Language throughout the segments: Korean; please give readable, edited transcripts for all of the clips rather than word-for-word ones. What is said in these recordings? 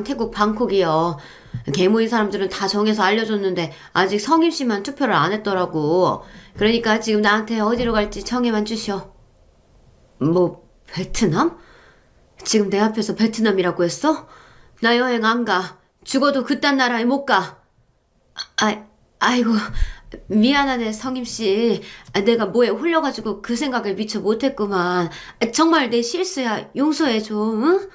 태국 방콕이요. 계모인 사람들은 다 정해서 알려줬는데 아직 성임 씨만 투표를 안 했더라고. 그러니까 지금 나한테 어디로 갈지 정해만 주셔. 뭐 베트남? 지금 내 앞에서 베트남이라고 했어? 나 여행 안 가. 죽어도 그딴 나라에 못 가. 아이고 미안하네 성임 씨. 내가 뭐에 홀려가지고 그 생각을 미처 못했구만. 정말 내 실수야. 용서해줘. 응?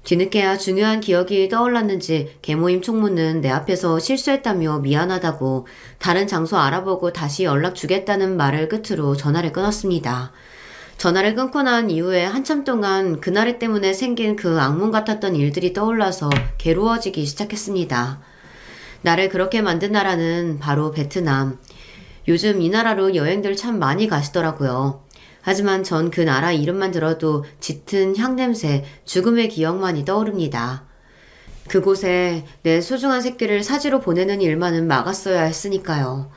뒤늦게야 중요한 기억이 떠올랐는지 계모임 총무는 내 앞에서 실수했다며 미안하다고 다른 장소 알아보고 다시 연락 주겠다는 말을 끝으로 전화를 끊었습니다. 전화를 끊고 난 이후에 한참 동안 그날 때문에 생긴 그 악몽 같았던 일들이 떠올라서 괴로워지기 시작했습니다. 나를 그렇게 만든 나라는 바로 베트남. 요즘 이 나라로 여행들 참 많이 가시더라고요. 하지만 전 그 나라 이름만 들어도 짙은 향냄새, 죽음의 기억만이 떠오릅니다. 그곳에 내 소중한 새끼를 사지로 보내는 일만은 막았어야 했으니까요.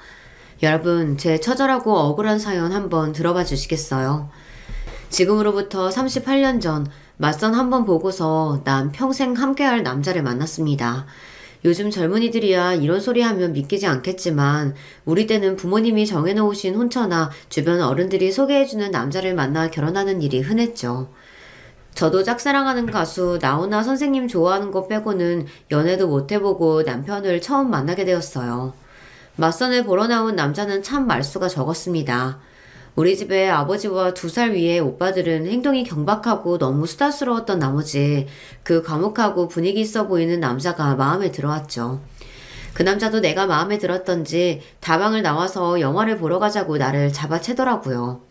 여러분, 제 처절하고 억울한 사연 한번 들어봐 주시겠어요? 지금으로부터 38년 전 맞선 한번 보고서 난 평생 함께할 남자를 만났습니다. 요즘 젊은이들이야 이런 소리 하면 믿기지 않겠지만 우리 때는 부모님이 정해놓으신 혼처나 주변 어른들이 소개해주는 남자를 만나 결혼하는 일이 흔했죠. 저도 짝사랑하는 가수 나훈아 선생님 좋아하는 거 빼고는 연애도 못 해보고 남편을 처음 만나게 되었어요. 맞선을 보러 나온 남자는 참 말수가 적었습니다. 우리 집에 아버지와 2살 위의 오빠들은 행동이 경박하고 너무 수다스러웠던 나머지 그 과묵하고 분위기 있어 보이는 남자가 마음에 들어왔죠. 그 남자도 내가 마음에 들었던지 다방을 나와서 영화를 보러 가자고 나를 잡아채더라고요.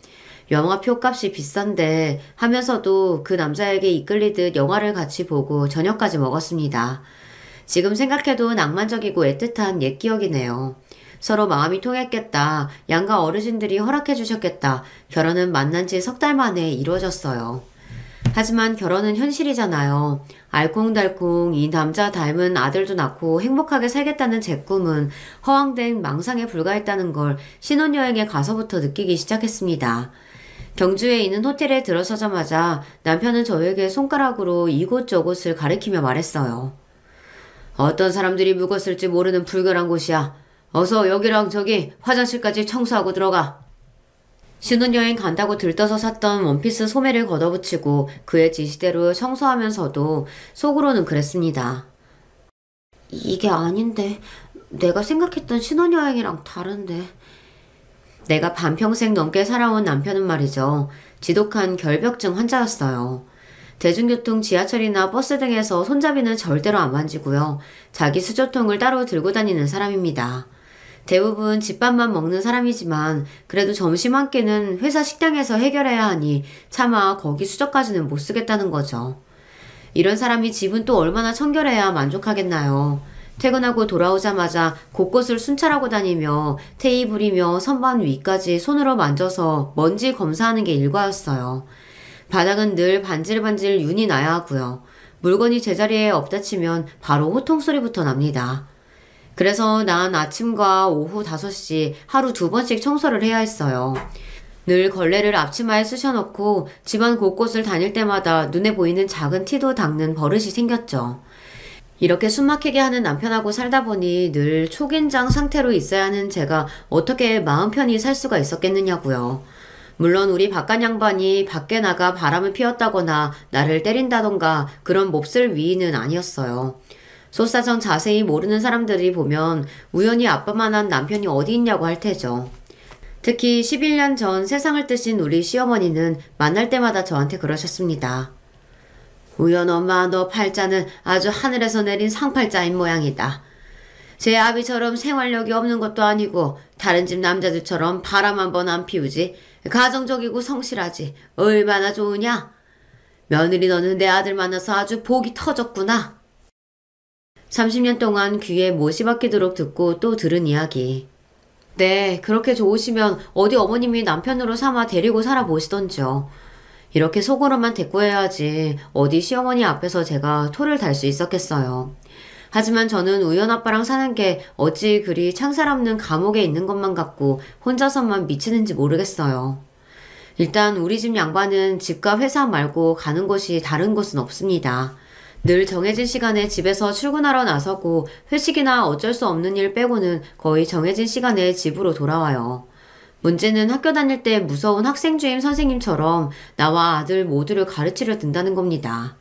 영화 표값이 비싼데 하면서도 그 남자에게 이끌리듯 영화를 같이 보고 저녁까지 먹었습니다. 지금 생각해도 낭만적이고 애틋한 옛 기억이네요. 서로 마음이 통했겠다. 양가 어르신들이 허락해 주셨겠다. 결혼은 만난 지 3달 만에 이루어졌어요. 하지만 결혼은 현실이잖아요. 알콩달콩 이 남자 닮은 아들도 낳고 행복하게 살겠다는 제 꿈은 허황된 망상에 불과했다는 걸 신혼여행에 가서부터 느끼기 시작했습니다. 경주에 있는 호텔에 들어서자마자 남편은 저에게 손가락으로 이곳저곳을 가리키며 말했어요. 어떤 사람들이 묵었을지 모르는 불결한 곳이야. 어서 여기랑 저기 화장실까지 청소하고 들어가. 신혼여행 간다고 들떠서 샀던 원피스 소매를 걷어붙이고 그의 지시대로 청소하면서도 속으로는 그랬습니다. 이게 아닌데. 내가 생각했던 신혼여행이랑 다른데. 내가 반평생 넘게 살아온 남편은 말이죠. 지독한 결벽증 환자였어요. 대중교통, 지하철이나 버스 등에서 손잡이는 절대로 안 만지고요. 자기 수저통을 따로 들고 다니는 사람입니다. 대부분 집밥만 먹는 사람이지만 그래도 점심 한 끼는 회사 식당에서 해결해야 하니 차마 거기 수저까지는 못 쓰겠다는 거죠. 이런 사람이 집은 또 얼마나 청결해야 만족하겠나요. 퇴근하고 돌아오자마자 곳곳을 순찰하고 다니며 테이블이며 선반 위까지 손으로 만져서 먼지 검사하는 게 일과였어요. 바닥은 늘 반질반질 윤이 나야 하고요. 물건이 제자리에 없다 치면 바로 호통 소리부터 납니다. 그래서 난 아침과 오후 5시 하루 2번씩 청소를 해야 했어요. 늘 걸레를 앞치마에 쑤셔넣고 집안 곳곳을 다닐 때마다 눈에 보이는 작은 티도 닦는 버릇이 생겼죠. 이렇게 숨막히게 하는 남편하고 살다 보니 늘 초긴장 상태로 있어야 하는 제가 어떻게 마음 편히 살 수가 있었겠느냐고요. 물론 우리 바깥 양반이 밖에 나가 바람을 피웠다거나 나를 때린다던가 그런 몹쓸 위인은 아니었어요. 소사정 자세히 모르는 사람들이 보면 우연히 아빠만한 남편이 어디 있냐고 할 테죠. 특히 11년 전 세상을 뜨신 우리 시어머니는 만날 때마다 저한테 그러셨습니다. 우연 엄마, 너 팔자는 아주 하늘에서 내린 상팔자인 모양이다. 제 아비처럼 생활력이 없는 것도 아니고 다른 집 남자들처럼 바람 한 번 안 피우지. 가정적이고 성실하지. 얼마나 좋으냐? 며느리 너는 내 아들 만나서 아주 복이 터졌구나. 30년 동안 귀에 못이 박히도록 듣고 또 들은 이야기. 네, 그렇게 좋으시면 어디 어머님이 남편으로 삼아 데리고 살아보시던지요. 이렇게 속으로만 대꾸해야지 어디 시어머니 앞에서 제가 토를 달 수 있었겠어요. 하지만 저는 우연 아빠랑 사는 게 어찌 그리 창살 없는 감옥에 있는 것만 같고 혼자서만 미치는지 모르겠어요. 일단 우리 집 양반은 집과 회사 말고 가는 곳이 다른 곳은 없습니다. 늘 정해진 시간에 집에서 출근하러 나서고 회식이나 어쩔 수 없는 일 빼고는 거의 정해진 시간에 집으로 돌아와요. 문제는 학교 다닐 때 무서운 학생 주임 선생님처럼 나와 아들 모두를 가르치려 든다는 겁니다.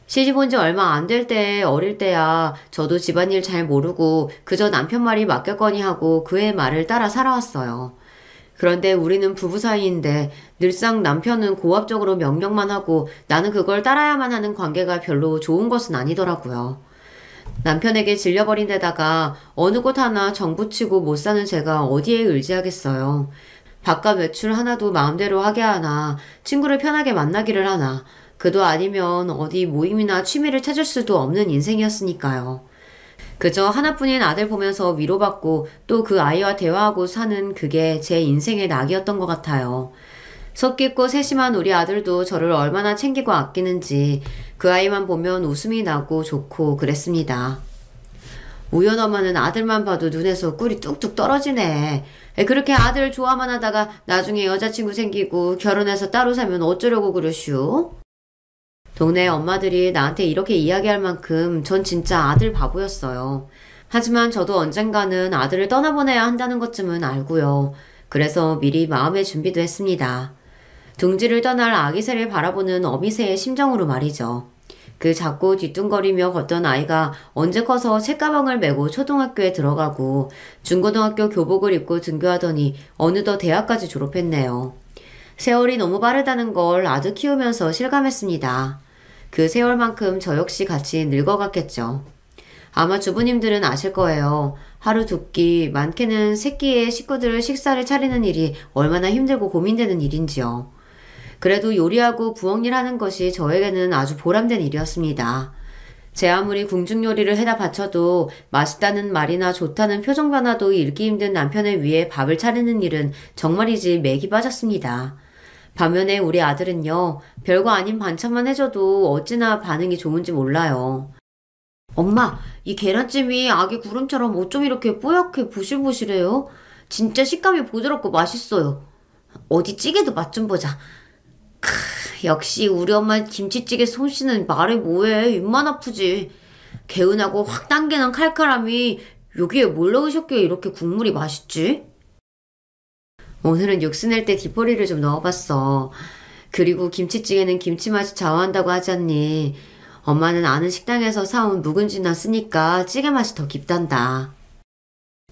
시집 온 지 얼마 안 될 때 어릴 때야 저도 집안일 잘 모르고 그저 남편 말이 맞겠거니 하고 그의 말을 따라 살아왔어요. 그런데 우리는 부부 사이인데 늘상 남편은 고압적으로 명령만 하고 나는 그걸 따라야만 하는 관계가 별로 좋은 것은 아니더라고요. 남편에게 질려버린 데다가 어느 곳 하나 정부치고 못 사는 제가 어디에 의지하겠어요. 바깥 외출 하나도 마음대로 하게 하나, 친구를 편하게 만나기를 하나, 그도 아니면 어디 모임이나 취미를 찾을 수도 없는 인생이었으니까요. 그저 하나뿐인 아들 보면서 위로받고 또 그 아이와 대화하고 사는 그게 제 인생의 낙이었던 것 같아요. 속 깊고 세심한 우리 아들도 저를 얼마나 챙기고 아끼는지 그 아이만 보면 웃음이 나고 좋고 그랬습니다. 우연 엄마는 아들만 봐도 눈에서 꿀이 뚝뚝 떨어지네. 그렇게 아들 좋아만 하다가 나중에 여자친구 생기고 결혼해서 따로 살면 어쩌려고 그러슈? 동네 엄마들이 나한테 이렇게 이야기할 만큼 전 진짜 아들 바보였어요. 하지만 저도 언젠가는 아들을 떠나보내야 한다는 것쯤은 알고요. 그래서 미리 마음의 준비도 했습니다. 둥지를 떠날 아기새를 바라보는 어미새의 심정으로 말이죠. 그 작고 뒤뚱거리며 걷던 아이가 언제 커서 책가방을 메고 초등학교에 들어가고 중고등학교 교복을 입고 등교하더니 어느덧 대학까지 졸업했네요. 세월이 너무 빠르다는 걸 아들 키우면서 실감했습니다. 그 세월만큼 저 역시 같이 늙어갔겠죠. 아마 주부님들은 아실 거예요. 하루 두 끼, 많게는 세 끼의 식구들 식사를 차리는 일이 얼마나 힘들고 고민되는 일인지요. 그래도 요리하고 부엌일 하는 것이 저에게는 아주 보람된 일이었습니다. 제 아무리 궁중 요리를 해다 바쳐도 맛있다는 말이나 좋다는 표정 변화도 읽기 힘든 남편을 위해 밥을 차리는 일은 정말이지 맥이 빠졌습니다. 반면에 우리 아들은요, 별거 아닌 반찬만 해줘도 어찌나 반응이 좋은지 몰라요. 엄마, 이 계란찜이 아기 구름처럼 어쩜 이렇게 뽀얗게 부실부실해요? 진짜 식감이 부드럽고 맛있어요. 어디 찌개도 맛 좀 보자. 역시 우리 엄마 김치찌개 솜씨는 말해 뭐해. 입만 아프지. 개운하고 확 당기는 칼칼함이 여기에 뭘 넣으셨기에 이렇게 국물이 맛있지? 오늘은 육수 낼 때 디포리를 좀 넣어봤어. 그리고 김치찌개는 김치 맛이 좌우한다고 하지 않니? 엄마는 아는 식당에서 사온 묵은지나 쓰니까 찌개 맛이 더 깊단다.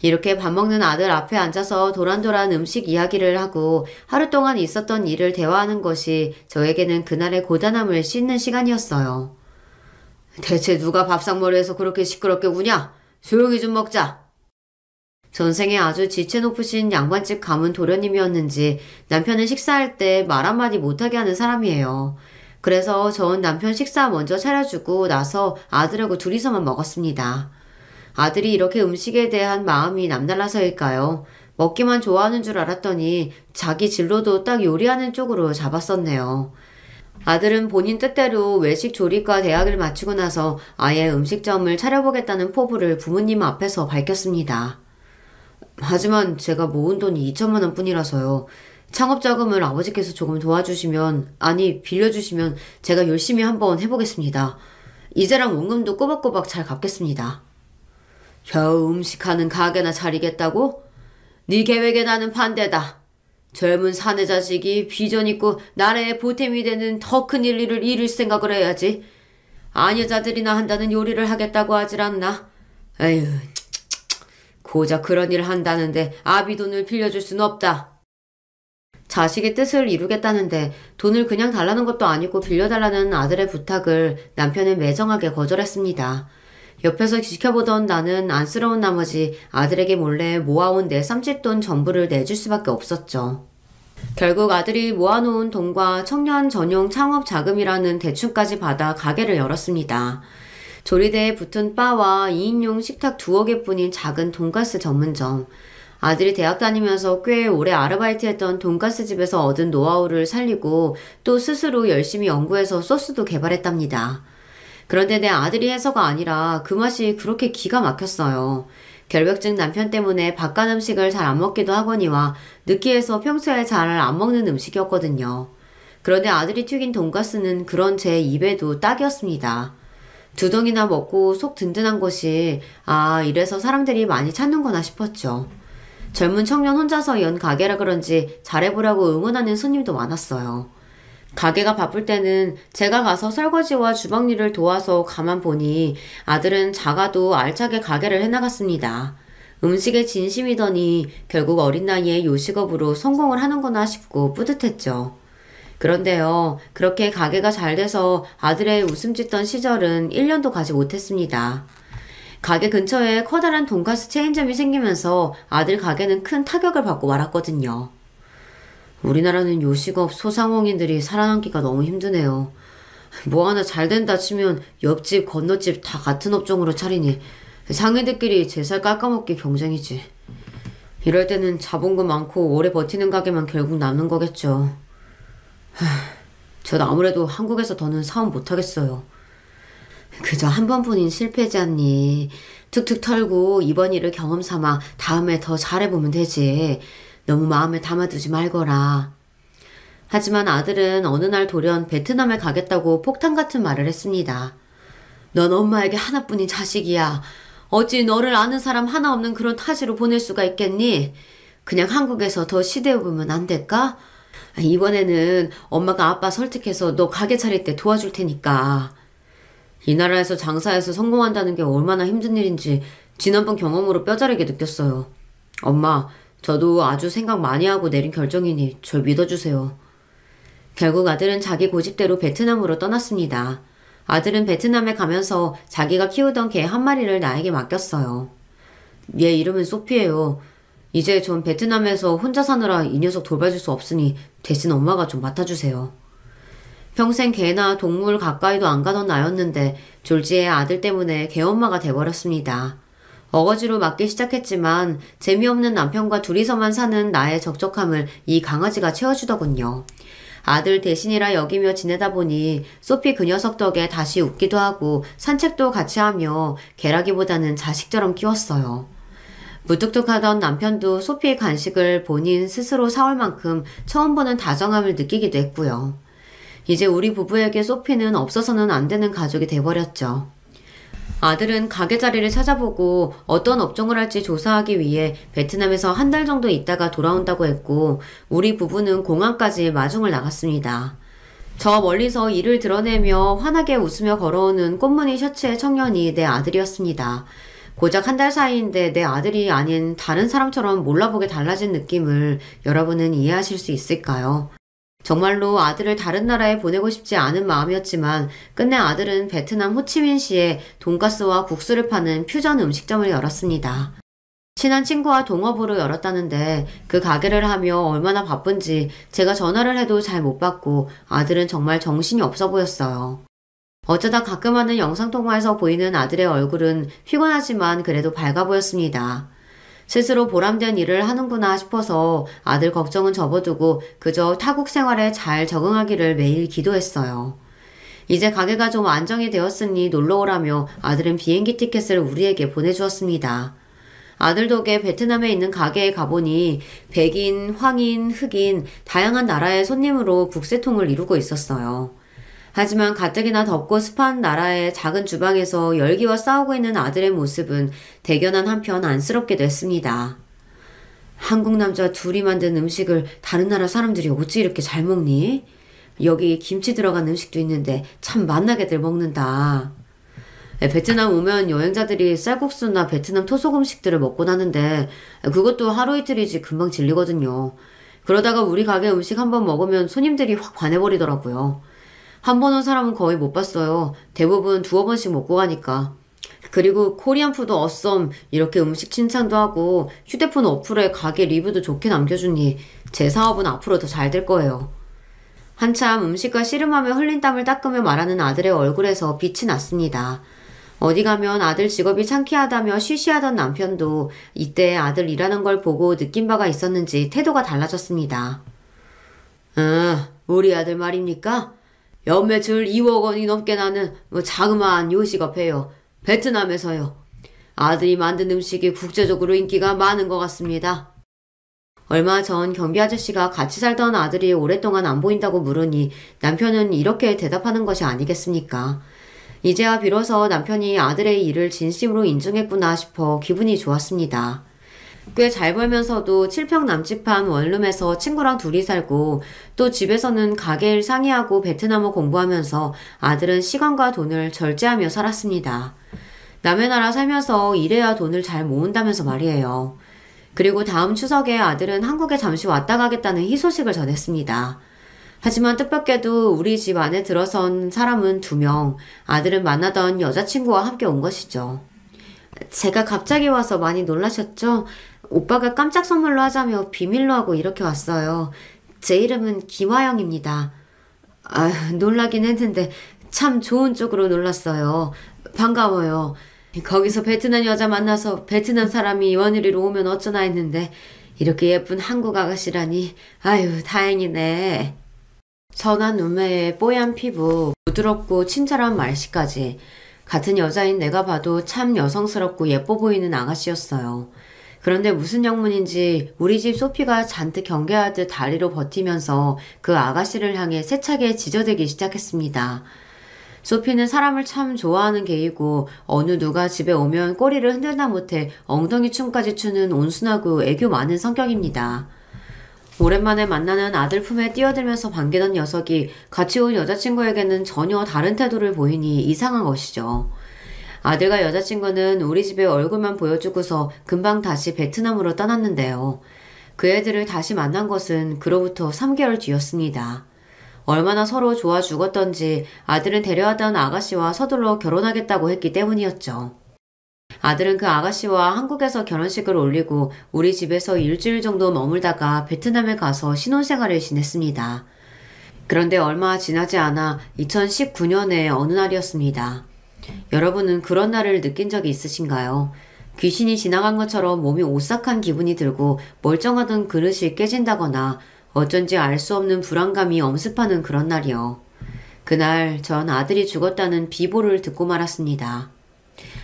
이렇게 밥 먹는 아들 앞에 앉아서 도란도란 음식 이야기를 하고 하루 동안 있었던 일을 대화하는 것이 저에게는 그날의 고단함을 씻는 시간이었어요. 대체 누가 밥상머리에서 그렇게 시끄럽게 우냐? 조용히 좀 먹자. 전생에 아주 지체 높으신 양반집 가문 도련님이었는지 남편은 식사할 때 말 한마디 못하게 하는 사람이에요. 그래서 전 남편 식사 먼저 차려주고 나서 아들하고 둘이서만 먹었습니다. 아들이 이렇게 음식에 대한 마음이 남달라서일까요? 먹기만 좋아하는 줄 알았더니 자기 진로도 딱 요리하는 쪽으로 잡았었네요. 아들은 본인 뜻대로 외식 조리과 대학을 마치고 나서 아예 음식점을 차려보겠다는 포부를 부모님 앞에서 밝혔습니다. 하지만 제가 모은 돈이 2천만 원 뿐이라서요. 창업자금을 아버지께서 조금 도와주시면, 아니 빌려주시면 제가 열심히 한번 해보겠습니다. 이자랑 원금도 꼬박꼬박 잘 갚겠습니다. 겨우 음식하는 가게나 차리겠다고? 네 계획에 나는 반대다. 젊은 사내 자식이 비전 있고 나라의 보탬이 되는 더 큰 일을 이룰 생각을 해야지. 아녀자들이나 한다는 요리를 하겠다고 하질 않나? 에휴, 고작 그런 일을 한다는데 아비 돈을 빌려줄 순 없다. 자식의 뜻을 이루겠다는데 돈을 그냥 달라는 것도 아니고 빌려달라는 아들의 부탁을 남편은 매정하게 거절했습니다. 옆에서 지켜보던 나는 안쓰러운 나머지 아들에게 몰래 모아온 내 쌈짓돈 전부를 내줄 수밖에 없었죠. 결국 아들이 모아놓은 돈과 청년 전용 창업 자금이라는 대출까지 받아 가게를 열었습니다. 조리대에 붙은 바와 2인용 식탁 2억에뿐인 작은 돈가스 전문점. 아들이 대학 다니면서 꽤 오래 아르바이트했던 돈가스 집에서 얻은 노하우를 살리고 또 스스로 열심히 연구해서 소스도 개발했답니다. 그런데 내 아들이 해서가 아니라 그 맛이 그렇게 기가 막혔어요. 결벽증 남편 때문에 바깥 음식을 잘 안 먹기도 하거니와 느끼해서 평소에 잘 안 먹는 음식이었거든요. 그런데 아들이 튀긴 돈가스는 그런 제 입에도 딱이었습니다. 두 덩이나 먹고 속 든든한 것이 이래서 사람들이 많이 찾는구나 싶었죠. 젊은 청년 혼자서 연 가게라 그런지 잘해보라고 응원하는 손님도 많았어요. 가게가 바쁠 때는 제가 가서 설거지와 주방일을 도와서 가만 보니 아들은 작아도 알차게 가게를 해나갔습니다. 음식에 진심이더니 결국 어린 나이에 요식업으로 성공을 하는구나 싶고 뿌듯했죠. 그런데요, 그렇게 가게가 잘 돼서 아들의 웃음 짓던 시절은 1년도 가지 못했습니다. 가게 근처에 커다란 돈가스 체인점이 생기면서 아들 가게는 큰 타격을 받고 말았거든요. 우리나라는 요식업 소상공인들이 살아남기가 너무 힘드네요. 뭐 하나 잘 된다 치면 옆집 건너집 다 같은 업종으로 차리니 상인들끼리 제 살 깎아먹기 경쟁이지. 이럴 때는 자본금 많고 오래 버티는 가게만 결국 남는 거겠죠. 전 아무래도 한국에서 더는 사업 못하겠어요. 그저 한 번뿐인 실패지 않니. 툭툭 털고 이번 일을 경험 삼아 다음에 더 잘해보면 되지. 너무 마음에 담아두지 말거라. 하지만 아들은 어느 날 돌연 베트남에 가겠다고 폭탄 같은 말을 했습니다. 넌 엄마에게 하나뿐인 자식이야. 어찌 너를 아는 사람 하나 없는 그런 타지로 보낼 수가 있겠니? 그냥 한국에서 더 시대해보면 안 될까? 이번에는 엄마가 아빠 설득해서 너 가게 차릴 때 도와줄 테니까. 이 나라에서 장사해서 성공한다는 게 얼마나 힘든 일인지 지난번 경험으로 뼈저리게 느꼈어요. 엄마, 저도 아주 생각 많이 하고 내린 결정이니 절 믿어주세요. 결국 아들은 자기 고집대로 베트남으로 떠났습니다. 아들은 베트남에 가면서 자기가 키우던 개 한 마리를 나에게 맡겼어요. 얘 이름은 소피예요. 이제 전 베트남에서 혼자 사느라 이 녀석 돌봐줄 수 없으니 대신 엄마가 좀 맡아주세요. 평생 개나 동물 가까이도 안 가던 나였는데 졸지의 아들 때문에 개엄마가 돼버렸습니다. 어거지로 맡기 시작했지만 재미없는 남편과 둘이서만 사는 나의 적적함을 이 강아지가 채워주더군요. 아들 대신이라 여기며 지내다 보니 소피 그 녀석 덕에 다시 웃기도 하고 산책도 같이 하며 개라기보다는 자식처럼 키웠어요. 무뚝뚝하던 남편도 소피의 간식을 본인 스스로 사올 만큼 처음 보는 다정함을 느끼기도 했고요. 이제 우리 부부에게 소피는 없어서는 안 되는 가족이 돼버렸죠. 아들은 가게 자리를 찾아보고 어떤 업종을 할지 조사하기 위해 베트남에서 한 달 정도 있다가 돌아온다고 했고 우리 부부는 공항까지 마중을 나갔습니다. 저 멀리서 이를 드러내며 환하게 웃으며 걸어오는 꽃무늬 셔츠의 청년이 내 아들이었습니다. 고작 한 달 사이인데 내 아들이 아닌 다른 사람처럼 몰라보게 달라진 느낌을 여러분은 이해하실 수 있을까요? 정말로 아들을 다른 나라에 보내고 싶지 않은 마음이었지만 끝내 아들은 베트남 호치민시에 돈가스와 국수를 파는 퓨전 음식점을 열었습니다. 친한 친구와 동업으로 열었다는데 그 가게를 하며 얼마나 바쁜지 제가 전화를 해도 잘 못 받고 아들은 정말 정신이 없어 보였어요. 어쩌다 가끔 하는 영상통화에서 보이는 아들의 얼굴은 피곤하지만 그래도 밝아 보였습니다. 스스로 보람된 일을 하는구나 싶어서 아들 걱정은 접어두고 그저 타국 생활에 잘 적응하기를 매일 기도했어요. 이제 가게가 좀 안정이 되었으니 놀러오라며 아들은 비행기 티켓을 우리에게 보내주었습니다. 아들 덕에 베트남에 있는 가게에 가보니 백인, 황인, 흑인 다양한 나라의 손님으로 북새통을 이루고 있었어요. 하지만 가뜩이나 덥고 습한 나라의 작은 주방에서 열기와 싸우고 있는 아들의 모습은 대견한 한편 안쓰럽기도 했습니다. 한국 남자 둘이 만든 음식을 다른 나라 사람들이 어찌 이렇게 잘 먹니? 여기 김치 들어간 음식도 있는데 참 맛나게들 먹는다. 베트남 오면 여행자들이 쌀국수나 베트남 토속 음식들을 먹곤 하는데 그것도 하루 이틀이지 금방 질리거든요. 그러다가 우리 가게 음식 한번 먹으면 손님들이 확 반해버리더라고요. 한 번 온 사람은 거의 못 봤어요. 대부분 두어 번씩 먹고 가니까. 그리고 코리안 푸드 어썸 이렇게 음식 칭찬도 하고 휴대폰 어플에 가게 리뷰도 좋게 남겨주니 제 사업은 앞으로 더 잘 될 거예요. 한참 음식과 씨름하며 흘린 땀을 닦으며 말하는 아들의 얼굴에서 빛이 났습니다. 어디 가면 아들 직업이 창피하다며 쉬쉬하던 남편도 이때 아들 일하는 걸 보고 느낀 바가 있었는지 태도가 달라졌습니다. 우리 아들 말입니까? 연매출 2억 원이 넘게 나는 자그마한 요식업해요. 베트남에서요. 아들이 만든 음식이 국제적으로 인기가 많은 것 같습니다. 얼마 전 경비 아저씨가 같이 살던 아들이 오랫동안 안 보인다고 물으니 남편은 이렇게 대답하는 것이 아니겠습니까? 이제야 비로소 남편이 아들의 일을 진심으로 인정했구나 싶어 기분이 좋았습니다. 꽤 잘 벌면서도 7평 남짓한 원룸에서 친구랑 둘이 살고 또 집에서는 가게 일 상의하고 베트남어 공부하면서 아들은 시간과 돈을 절제하며 살았습니다. 남의 나라 살면서 일해야 돈을 잘 모은다면서 말이에요. 그리고 다음 추석에 아들은 한국에 잠시 왔다 가겠다는 희소식을 전했습니다. 하지만 뜻밖에도 우리 집 안에 들어선 사람은 2명, 아들은 만나던 여자친구와 함께 온 것이죠. 제가 갑자기 와서 많이 놀라셨죠? 오빠가 깜짝 선물로 하자며 비밀로 하고 이렇게 왔어요. 제 이름은 김화영입니다. 놀라긴 했는데 참 좋은 쪽으로 놀랐어요. 반가워요. 거기서 베트남 여자 만나서 베트남 사람이 원일이로 오면 어쩌나 했는데 이렇게 예쁜 한국 아가씨라니 아유 다행이네. 선한 눈매에 뽀얀 피부, 부드럽고 친절한 말씨까지 같은 여자인 내가 봐도 참 여성스럽고 예뻐 보이는 아가씨였어요. 그런데 무슨 영문인지 우리 집 소피가 잔뜩 경계하듯 다리로 버티면서 그 아가씨를 향해 세차게 지저대기 시작했습니다. 소피는 사람을 참 좋아하는 개이고 어느 누가 집에 오면 꼬리를 흔들다 못해 엉덩이 춤까지 추는 온순하고 애교 많은 성격입니다. 오랜만에 만나는 아들 품에 뛰어들면서 반기던 녀석이 같이 온 여자친구에게는 전혀 다른 태도를 보이니 이상한 것이죠. 아들과 여자친구는 우리 집에 얼굴만 보여주고서 금방 다시 베트남으로 떠났는데요. 그 애들을 다시 만난 것은 그로부터 3개월 뒤였습니다. 얼마나 서로 좋아 죽었던지 아들은 데려왔던 아가씨와 서둘러 결혼하겠다고 했기 때문이었죠. 아들은 그 아가씨와 한국에서 결혼식을 올리고 우리 집에서 일주일 정도 머물다가 베트남에 가서 신혼생활을 지냈습니다. 그런데 얼마 지나지 않아 2019년의 어느 날이었습니다. 여러분은 그런 날을 느낀 적이 있으신가요? 귀신이 지나간 것처럼 몸이 오싹한 기분이 들고 멀쩡하던 그릇이 깨진다거나 어쩐지 알 수 없는 불안감이 엄습하는 그런 날이요. 그날 전 아들이 죽었다는 비보를 듣고 말았습니다.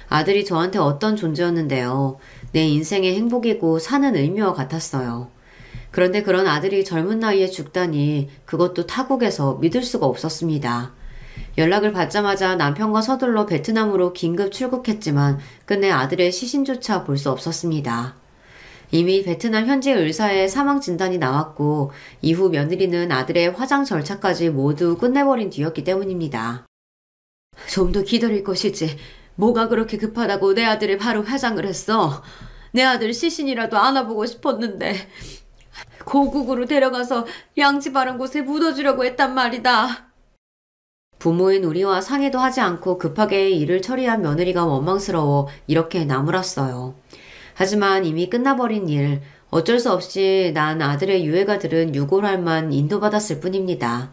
아들이 저한테 어떤 존재였는데요. 내 인생의 행복이고 사는 의미와 같았어요. 그런데 그런 아들이 젊은 나이에 죽다니 그것도 타국에서 믿을 수가 없었습니다. 연락을 받자마자 남편과 서둘러 베트남으로 긴급 출국했지만 끝내 아들의 시신조차 볼 수 없었습니다. 이미 베트남 현지 의사의 사망 진단이 나왔고 이후 며느리는 아들의 화장 절차까지 모두 끝내버린 뒤였기 때문입니다. 좀 더 기다릴 것이지. 뭐가 그렇게 급하다고 내 아들이 바로 화장을 했어. 내 아들 시신이라도 안아보고 싶었는데 고국으로 데려가서 양지 바른 곳에 묻어주려고 했단 말이다. 부모인 우리와 상의도 하지 않고 급하게 일을 처리한 며느리가 원망스러워 이렇게 나무랐어요. 하지만 이미 끝나버린 일, 어쩔 수 없이 난 아들의 유해가 들은 유골함만 인도받았을 뿐입니다.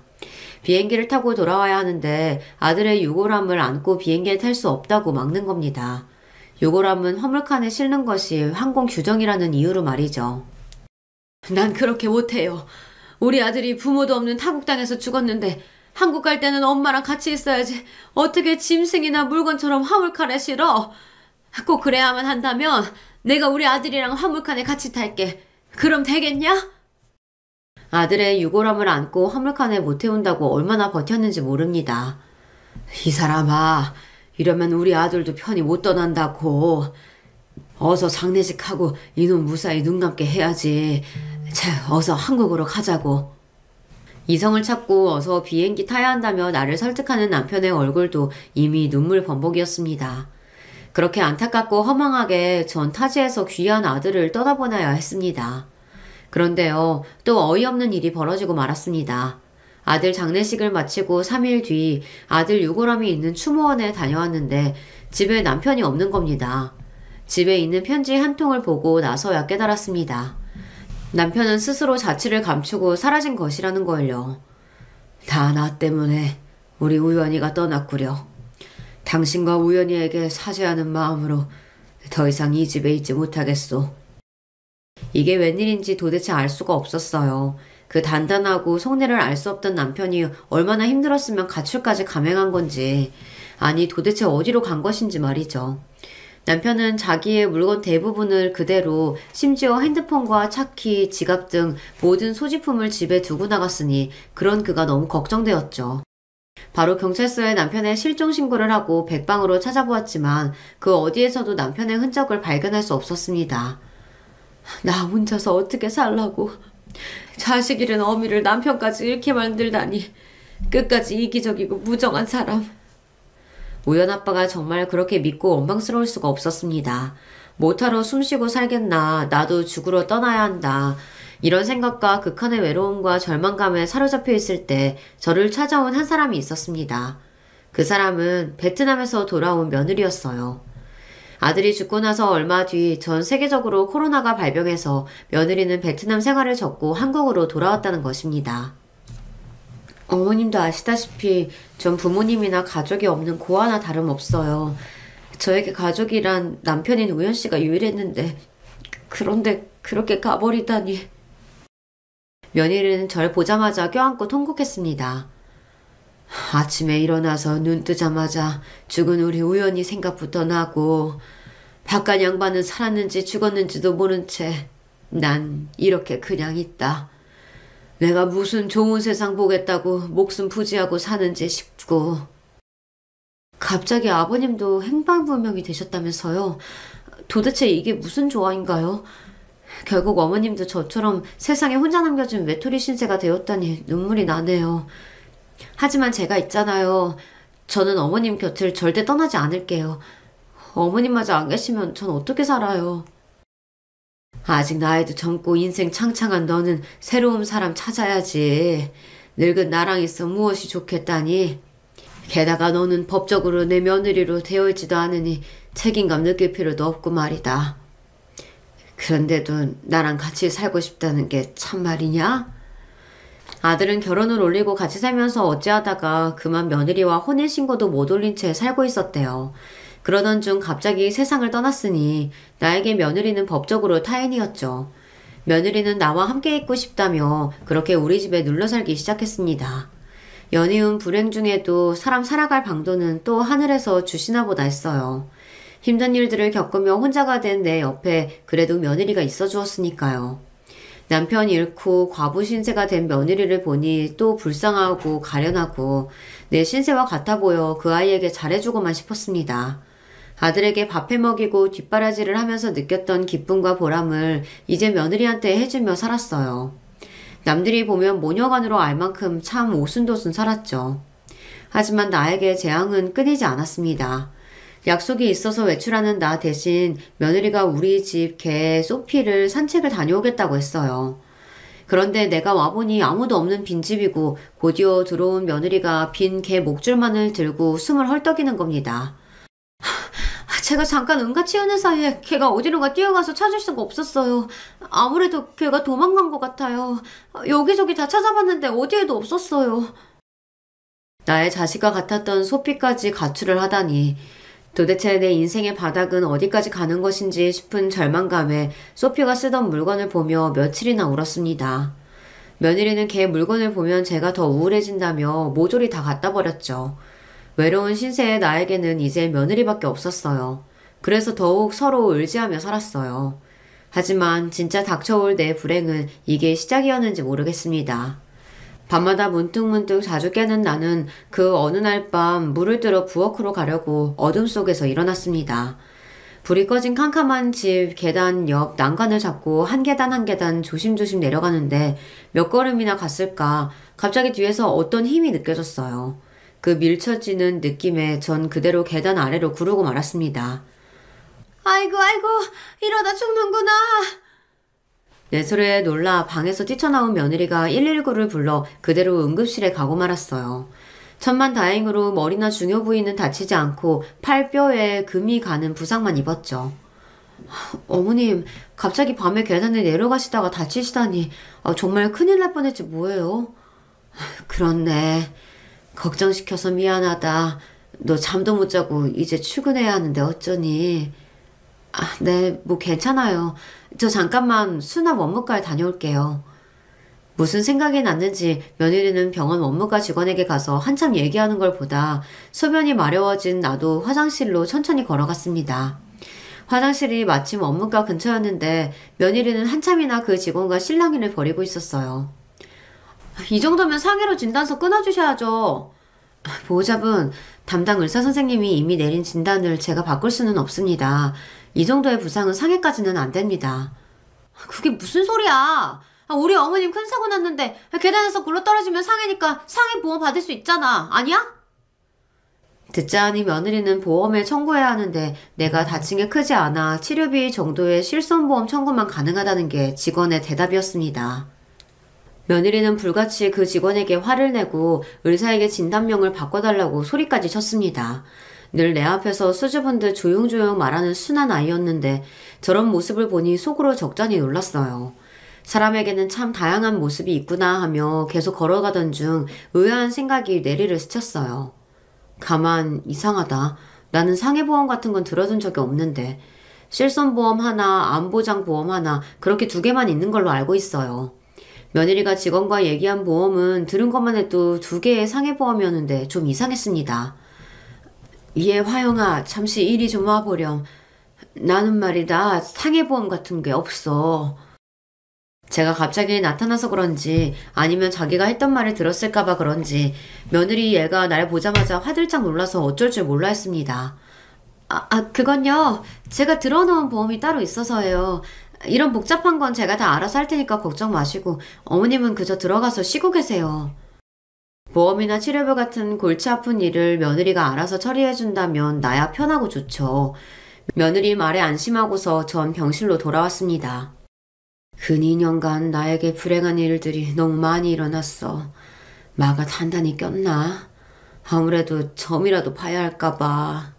비행기를 타고 돌아와야 하는데 아들의 유골함을 안고 비행기에 탈 수 없다고 막는 겁니다. 유골함은 화물칸에 실는 것이 항공 규정이라는 이유로 말이죠. 난 그렇게 못해요. 우리 아들이 부모도 없는 타국 땅에서 죽었는데 한국 갈 때는 엄마랑 같이 있어야지. 어떻게 짐승이나 물건처럼 화물칸에 실어? 꼭 그래야만 한다면 내가 우리 아들이랑 화물칸에 같이 탈게. 그럼 되겠냐? 아들의 유골함을 안고 화물칸에 못 태운다고 얼마나 버텼는지 모릅니다. 이 사람아, 이러면 우리 아들도 편히 못 떠난다고. 어서 장례식하고 이놈 무사히 눈 감게 해야지. 자, 어서 한국으로 가자고. 이성을 찾고 어서 비행기 타야 한다며 나를 설득하는 남편의 얼굴도 이미 눈물 범벅이었습니다. 그렇게 안타깝고 허망하게 전 타지에서 귀한 아들을 떠나보내야 했습니다. 그런데요, 또 어이없는 일이 벌어지고 말았습니다. 아들 장례식을 마치고 3일 뒤 아들 유골함이 있는 추모원에 다녀왔는데 집에 남편이 없는 겁니다. 집에 있는 편지 한 통을 보고 나서야 깨달았습니다. 남편은 스스로 자취를 감추고 사라진 것이라는 걸요. 다 나 때문에 우리 우연이가 떠났구려. 당신과 우연이에게 사죄하는 마음으로 더 이상 이 집에 있지 못하겠소. 이게 웬일인지 도대체 알 수가 없었어요. 그 단단하고 속내를 알 수 없던 남편이 얼마나 힘들었으면 가출까지 감행한 건지, 아니 도대체 어디로 간 것인지 말이죠. 남편은 자기의 물건 대부분을 그대로, 심지어 핸드폰과 차키, 지갑 등 모든 소지품을 집에 두고 나갔으니 그런 그가 너무 걱정되었죠. 바로 경찰서에 남편의 실종 신고를 하고 백방으로 찾아보았지만 그 어디에서도 남편의 흔적을 발견할 수 없었습니다. 나 혼자서 어떻게 살라고. 자식 잃은 어미를 남편까지 잃게 만들다니. 끝까지 이기적이고 무정한 사람. 우연 아빠가 정말 그렇게 믿고 원망스러울 수가 없었습니다. 못하러 숨쉬고 살겠나. 나도 죽으러 떠나야 한다. 이런 생각과 극한의 외로움과 절망감에 사로잡혀 있을 때 저를 찾아온 한 사람이 있었습니다. 그 사람은 베트남에서 돌아온 며느리였어요. 아들이 죽고 나서 얼마 뒤 전 세계적으로 코로나가 발병해서 며느리는 베트남 생활을 접고 한국으로 돌아왔다는 것입니다. 어머님도 아시다시피 전 부모님이나 가족이 없는 고아나 다름없어요. 저에게 가족이란 남편인 우연 씨가 유일했는데 그런데 그렇게 가버리다니. 며느리는 절 보자마자 껴안고 통곡했습니다. 아침에 일어나서 눈 뜨자마자 죽은 우리 우연이 생각부터 나고 바깥 양반은 살았는지 죽었는지도 모른 채 난 이렇게 그냥 있다. 내가 무슨 좋은 세상 보겠다고 목숨 부지하고 사는지 싶고. 갑자기 아버님도 행방불명이 되셨다면서요. 도대체 이게 무슨 조화인가요? 결국 어머님도 저처럼 세상에 혼자 남겨진 외톨이 신세가 되었다니 눈물이 나네요. 하지만 제가 있잖아요. 저는 어머님 곁을 절대 떠나지 않을게요. 어머님마저 안 계시면 전 어떻게 살아요. 아직 나이도 젊고 인생 창창한 너는 새로운 사람 찾아야지. 늙은 나랑 있어 무엇이 좋겠다니. 게다가 너는 법적으로 내 며느리로 되어 있지도 않으니 책임감 느낄 필요도 없고 말이다. 그런데도 나랑 같이 살고 싶다는 게 참말이냐? 아들은 결혼을 올리고 같이 살면서 어찌하다가 그만 며느리와 혼인신고도 못 올린 채 살고 있었대요. 그러던 중 갑자기 세상을 떠났으니 나에게 며느리는 법적으로 타인이었죠. 며느리는 나와 함께 있고 싶다며 그렇게 우리 집에 눌러 살기 시작했습니다. 연이은 불행 중에도 사람 살아갈 방도는 또 하늘에서 주시나 보다 했어요. 힘든 일들을 겪으며 혼자가 된 내 옆에 그래도 며느리가 있어 주었으니까요. 남편 잃고 과부 신세가 된 며느리를 보니 또 불쌍하고 가련하고 내 신세와 같아 보여 그 아이에게 잘해주고만 싶었습니다. 아들에게 밥해 먹이고 뒷바라지를 하면서 느꼈던 기쁨과 보람을 이제 며느리한테 해주며 살았어요. 남들이 보면 모녀간으로 알 만큼 참 오순도순 살았죠. 하지만 나에게 재앙은 끊이지 않았습니다. 약속이 있어서 외출하는 나 대신 며느리가 우리 집 개 소피를 산책을 다녀오겠다고 했어요. 그런데 내가 와보니 아무도 없는 빈집이고 곧이어 들어온 며느리가 빈 개 목줄만을 들고 숨을 헐떡이는 겁니다. 제가 잠깐 응가 치우는 사이에 걔가 어디론가 뛰어가서 찾을 수가 없었어요. 아무래도 걔가 도망간 것 같아요. 여기저기 다 찾아봤는데 어디에도 없었어요. 나의 자식과 같았던 소피까지 가출을 하다니. 도대체 내 인생의 바닥은 어디까지 가는 것인지 싶은 절망감에 소피가 쓰던 물건을 보며 며칠이나 울었습니다. 며느리는 걔 물건을 보면 제가 더 우울해진다며 모조리 다 갖다 버렸죠. 외로운 신세의 나에게는 이제 며느리밖에 없었어요. 그래서 더욱 서로 의지하며 살았어요. 하지만 진짜 닥쳐올 내 불행은 이게 시작이었는지 모르겠습니다. 밤마다 문득문득 자주 깨는 나는 그 어느 날 밤 물을 들어 부엌으로 가려고 어둠 속에서 일어났습니다. 불이 꺼진 캄캄한 집 계단 옆 난간을 잡고 한 계단 한 계단 조심조심 내려가는데 몇 걸음이나 갔을까 갑자기 뒤에서 어떤 힘이 느껴졌어요. 그 밀쳐지는 느낌에 전 그대로 계단 아래로 구르고 말았습니다. 아이고 이러다 죽는구나. 내 소리에 놀라 방에서 뛰쳐나온 며느리가 119를 불러 그대로 응급실에 가고 말았어요. 천만다행으로 머리나 중요 부위는 다치지 않고 팔뼈에 금이 가는 부상만 입었죠. 어머님, 갑자기 밤에 계단에 내려가시다가 다치시다니 정말 큰일 날 뻔했지 뭐예요? 그렇네. 걱정시켜서 미안하다. 너 잠도 못 자고 이제 출근해야 하는데 어쩌니? 네, 뭐 괜찮아요. 저 잠깐만 수납 원무과에 다녀올게요. 무슨 생각이 났는지 며느리는 병원 원무과 직원에게 가서 한참 얘기하는 걸 보다 소변이 마려워진 나도 화장실로 천천히 걸어갔습니다. 화장실이 마침 원무과 근처였는데 며느리는 한참이나 그 직원과 실랑이를 벌이고 있었어요. 이 정도면 상해로 진단서 끊어주셔야죠. 보호자분, 담당 의사 선생님이 이미 내린 진단을 제가 바꿀 수는 없습니다. 이 정도의 부상은 상해까지는 안 됩니다. 그게 무슨 소리야? 우리 어머님 큰 사고 났는데 계단에서 굴러떨어지면 상해니까 상해 보험 받을 수 있잖아. 아니야? 듣자 하니 며느리는 보험에 청구해야 하는데 내가 다친 게 크지 않아 치료비 정도의 실손보험 청구만 가능하다는 게 직원의 대답이었습니다. 며느리는 불같이 그 직원에게 화를 내고 의사에게 진단명을 바꿔달라고 소리까지 쳤습니다. 늘 내 앞에서 수줍은 듯 조용조용 말하는 순한 아이였는데 저런 모습을 보니 속으로 적잖이 놀랐어요. 사람에게는 참 다양한 모습이 있구나 하며 계속 걸어가던 중 의아한 생각이 뇌리를 스쳤어요. 가만 이상하다. 나는 상해보험 같은 건 들어둔 적이 없는데 실손보험 하나, 암보장보험 하나 그렇게 2개만 있는 걸로 알고 있어요. 며느리가 직원과 얘기한 보험은 들은 것만 해도 2개의 상해보험이었는데 좀 이상했습니다. 예, 화영아, 잠시 이리 좀 와보렴. 나는 말이다, 상해보험 같은 게 없어. 제가 갑자기 나타나서 그런지 아니면 자기가 했던 말을 들었을까봐 그런지 며느리 얘가 날 보자마자 화들짝 놀라서 어쩔 줄 몰라 했습니다. 그건요. 제가 들어놓은 보험이 따로 있어서요. 이런 복잡한 건 제가 다 알아서 할 테니까 걱정 마시고 어머님은 그저 들어가서 쉬고 계세요. 보험이나 치료비 같은 골치 아픈 일을 며느리가 알아서 처리해준다면 나야 편하고 좋죠. 며느리 말에 안심하고서 전 병실로 돌아왔습니다. 근 2년간 나에게 불행한 일들이 너무 많이 일어났어. 마가 단단히 꼈나? 아무래도 점이라도 봐야 할까봐.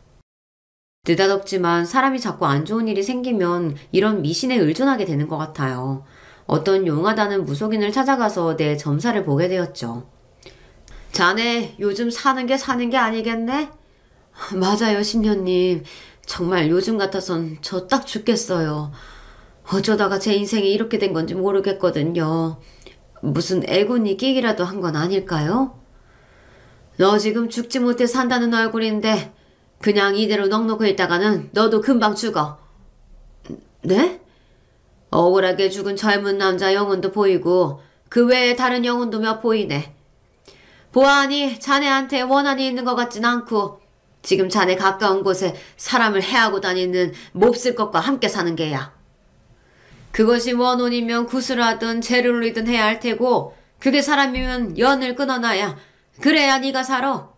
느닷없지만 사람이 자꾸 안 좋은 일이 생기면 이런 미신에 의존하게 되는 것 같아요. 어떤 용하다는 무속인을 찾아가서 내 점사를 보게 되었죠. 자네 요즘 사는 게 아니겠네? 맞아요, 신녀님. 정말 요즘 같아선 저 딱 죽겠어요. 어쩌다가 제 인생이 이렇게 된 건지 모르겠거든요. 무슨 애군이 끼기라도 한 건 아닐까요? 너 지금 죽지 못해 산다는 얼굴인데 그냥 이대로 넋놓고 있다가는 너도 금방 죽어. 네? 억울하게 죽은 젊은 남자 영혼도 보이고 그 외에 다른 영혼도 몇 보이네. 보아하니 자네한테 원한이 있는 것 같진 않고 지금 자네 가까운 곳에 사람을 해하고 다니는 몹쓸 것과 함께 사는 게야. 그것이 원혼이면 구슬을 하든 재를 올리든 해야 할 테고 그게 사람이면 연을 끊어놔야 그래야 네가 살아.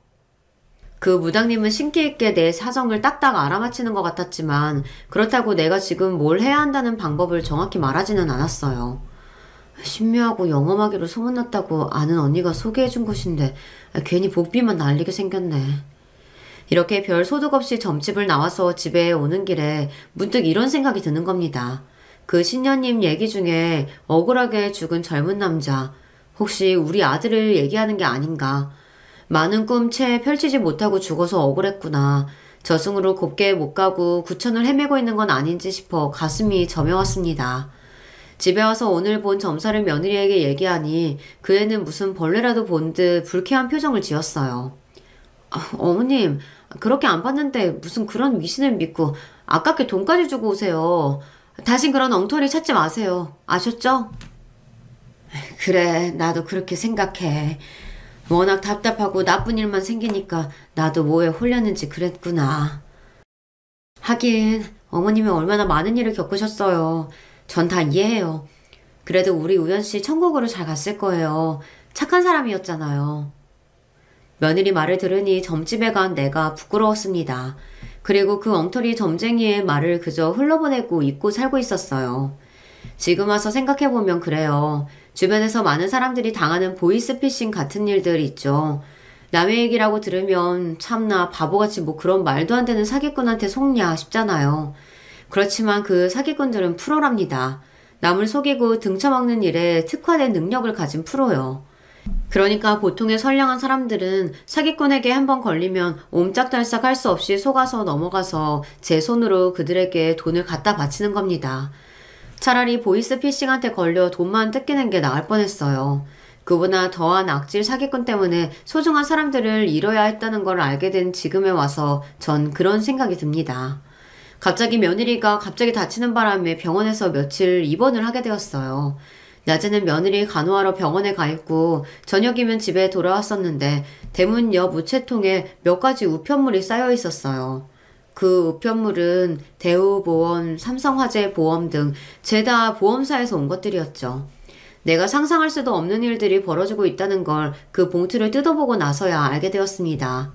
그 무당님은 신기 있게 내 사정을 딱딱 알아맞히는 것 같았지만 그렇다고 내가 지금 뭘 해야 한다는 방법을 정확히 말하지는 않았어요. 신묘하고 영험하기로 소문났다고 아는 언니가 소개해준 곳인데 괜히 복비만 날리게 생겼네. 이렇게 별 소득 없이 점집을 나와서 집에 오는 길에 문득 이런 생각이 드는 겁니다. 그 신녀님 얘기 중에 억울하게 죽은 젊은 남자, 혹시 우리 아들을 얘기하는 게 아닌가. 많은 꿈 채 펼치지 못하고 죽어서 억울했구나. 저승으로 곱게 못 가고 구천을 헤매고 있는 건 아닌지 싶어 가슴이 저며왔습니다. 집에 와서 오늘 본 점사를 며느리에게 얘기하니 그 애는 무슨 벌레라도 본 듯 불쾌한 표정을 지었어요. 어머님, 그렇게 안 봤는데 무슨 그런 미신을 믿고 아깝게 돈까지 주고 오세요. 다신 그런 엉터리 찾지 마세요. 아셨죠? 그래, 나도 그렇게 생각해. 워낙 답답하고 나쁜 일만 생기니까 나도 뭐에 홀렸는지 그랬구나. 하긴 어머님이 얼마나 많은 일을 겪으셨어요. 전 다 이해해요. 그래도 우리 우연씨 천국으로 잘 갔을 거예요. 착한 사람이었잖아요. 며느리 말을 들으니 점집에 간 내가 부끄러웠습니다. 그리고 그 엉터리 점쟁이의 말을 그저 흘러보내고 잊고 살고 있었어요. 지금 와서 생각해보면 그래요. 주변에서 많은 사람들이 당하는 보이스피싱 같은 일들 있죠. 남의 얘기라고 들으면 참나 바보같이 뭐 그런 말도 안 되는 사기꾼한테 속냐 싶잖아요. 그렇지만 그 사기꾼들은 프로랍니다. 남을 속이고 등쳐먹는 일에 특화된 능력을 가진 프로요. 그러니까 보통의 선량한 사람들은 사기꾼에게 한번 걸리면 옴짝달싹 할 수 없이 속아서 넘어가서 제 손으로 그들에게 돈을 갖다 바치는 겁니다. 차라리 보이스피싱한테 걸려 돈만 뜯기는 게 나을 뻔했어요. 그보다 더한 악질 사기꾼 때문에 소중한 사람들을 잃어야 했다는 걸 알게 된 지금에 와서 전 그런 생각이 듭니다. 갑자기 며느리가 갑자기 다치는 바람에 병원에서 며칠 입원을 하게 되었어요. 낮에는 며느리 간호하러 병원에 가 있고 저녁이면 집에 돌아왔었는데 대문 옆 우체통에 몇 가지 우편물이 쌓여 있었어요. 그 우편물은 대우보험, 삼성화재 보험 등 죄다 보험사에서 온 것들이었죠. 내가 상상할 수도 없는 일들이 벌어지고 있다는 걸 그 봉투를 뜯어보고 나서야 알게 되었습니다.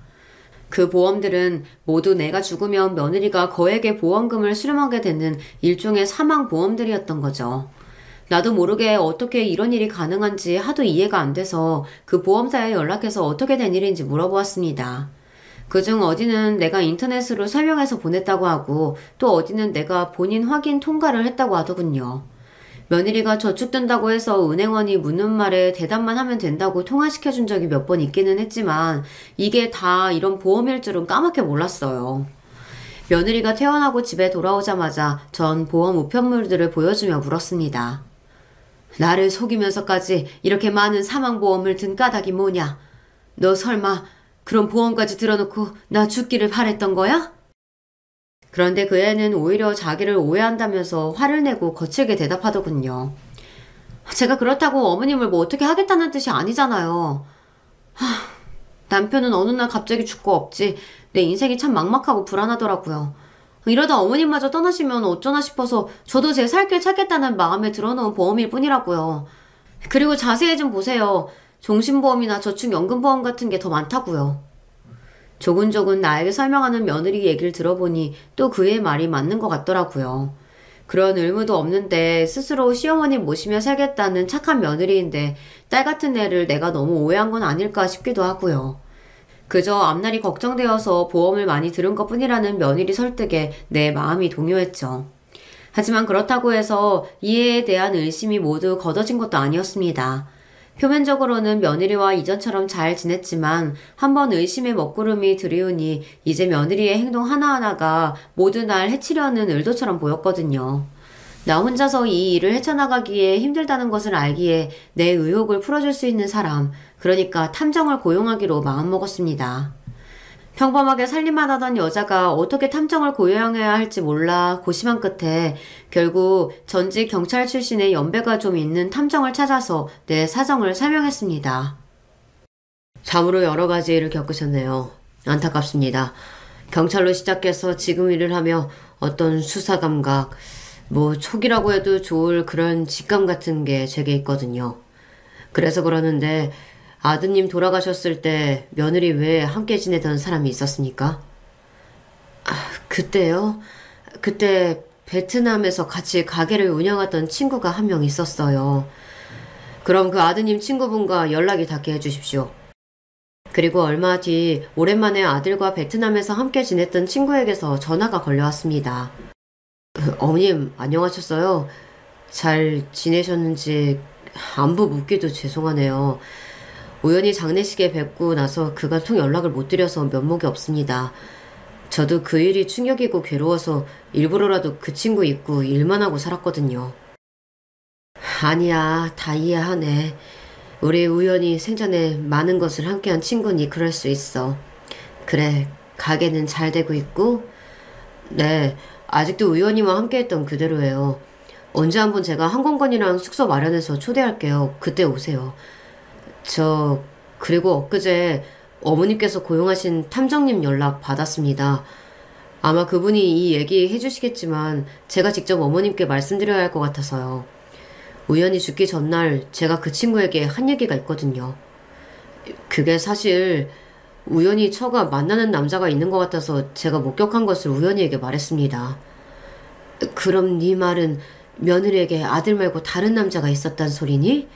그 보험들은 모두 내가 죽으면 며느리가 거액의 보험금을 수령하게 되는 일종의 사망보험들이었던 거죠. 나도 모르게 어떻게 이런 일이 가능한지 하도 이해가 안 돼서 그 보험사에 연락해서 어떻게 된 일인지 물어보았습니다. 그중 어디는 내가 인터넷으로 설명해서 보냈다고 하고 또 어디는 내가 본인 확인 통과를 했다고 하더군요. 며느리가 저축된다고 해서 은행원이 묻는 말에 대답만 하면 된다고 통화시켜준 적이 몇 번 있기는 했지만 이게 다 이런 보험일 줄은 까맣게 몰랐어요. 며느리가 퇴원하고 집에 돌아오자마자 전 보험 우편물들을 보여주며 물었습니다. 나를 속이면서까지 이렇게 많은 사망보험을 든 까닭이 뭐냐? 너 설마 그런 보험까지 들어놓고 나 죽기를 바랬던 거야? 그런데 그 애는 오히려 자기를 오해한다면서 화를 내고 거칠게 대답하더군요. 제가 그렇다고 어머님을 뭐 어떻게 하겠다는 뜻이 아니잖아요. 남편은 어느 날 갑자기 죽고 없지 내 인생이 참 막막하고 불안하더라고요. 이러다 어머님마저 떠나시면 어쩌나 싶어서 저도 제 살 길 찾겠다는 마음에 들어놓은 보험일 뿐이라고요. 그리고 자세히 좀 보세요. 종신보험이나 저축연금보험 같은 게 더 많다고요. 조근조근 나에게 설명하는 며느리 얘기를 들어보니 또 그의 말이 맞는 것 같더라고요. 그런 의무도 없는데 스스로 시어머니 모시며 살겠다는 착한 며느리인데 딸 같은 애를 내가 너무 오해한 건 아닐까 싶기도 하고요. 그저 앞날이 걱정되어서 보험을 많이 들은 것뿐이라는 며느리 설득에 내 마음이 동요했죠. 하지만 그렇다고 해서 이해에 대한 의심이 모두 걷어진 것도 아니었습니다. 표면적으로는 며느리와 이전처럼 잘 지냈지만 한번 의심의 먹구름이 들이우니 이제 며느리의 행동 하나하나가 모두 날 해치려는 의도처럼 보였거든요. 나 혼자서 이 일을 헤쳐나가기에 힘들다는 것을 알기에 내 의혹을 풀어줄 수 있는 사람, 그러니까 탐정을 고용하기로 마음먹었습니다. 평범하게 살림만 하던 여자가 어떻게 탐정을 고용해야 할지 몰라 고심한 끝에 결국 전직 경찰 출신의 연배가 좀 있는 탐정을 찾아서 내 사정을 설명했습니다. 참으로 여러 가지 일을 겪으셨네요. 안타깝습니다. 경찰로 시작해서 지금 일을 하며 어떤 수사 감각, 촉이라고 해도 좋을 그런 직감 같은 게 제게 있거든요. 그래서 그러는데 아드님 돌아가셨을 때 며느리 외에 함께 지내던 사람이 있었습니까? 그때요? 그때 베트남에서 같이 가게를 운영하던 친구가 한 명 있었어요. 그럼 그 아드님 친구분과 연락이 닿게 해주십시오. 그리고 얼마 뒤 오랜만에 아들과 베트남에서 함께 지냈던 친구에게서 전화가 걸려왔습니다. 어머님 안녕하셨어요? 잘 지내셨는지 안부 묻기도 죄송하네요. 우연히 장례식에 뵙고 나서 그가 통 연락을 못 드려서 면목이 없습니다. 저도 그 일이 충격이고 괴로워서 일부러라도 그 친구 잊고 일만 하고 살았거든요. 아니야, 다 이해하네. 우리 우연히 생전에 많은 것을 함께한 친구니 그럴 수 있어. 그래, 가게는 잘 되고 있고? 네, 아직도 우연히와 함께했던 그대로예요. 언제 한번 제가 항공권이랑 숙소 마련해서 초대할게요. 그때 오세요. 그리고 엊그제 어머님께서 고용하신 탐정님 연락 받았습니다. 아마 그분이 이 얘기 해주시겠지만 제가 직접 어머님께 말씀드려야 할 것 같아서요. 우연히 죽기 전날 제가 그 친구에게 한 얘기가 있거든요. 그게 사실 우연히 처가 만나는 남자가 있는 것 같아서 제가 목격한 것을 우연히에게 말했습니다. 그럼 네 말은 며느리에게 아들 말고 다른 남자가 있었단 소리니?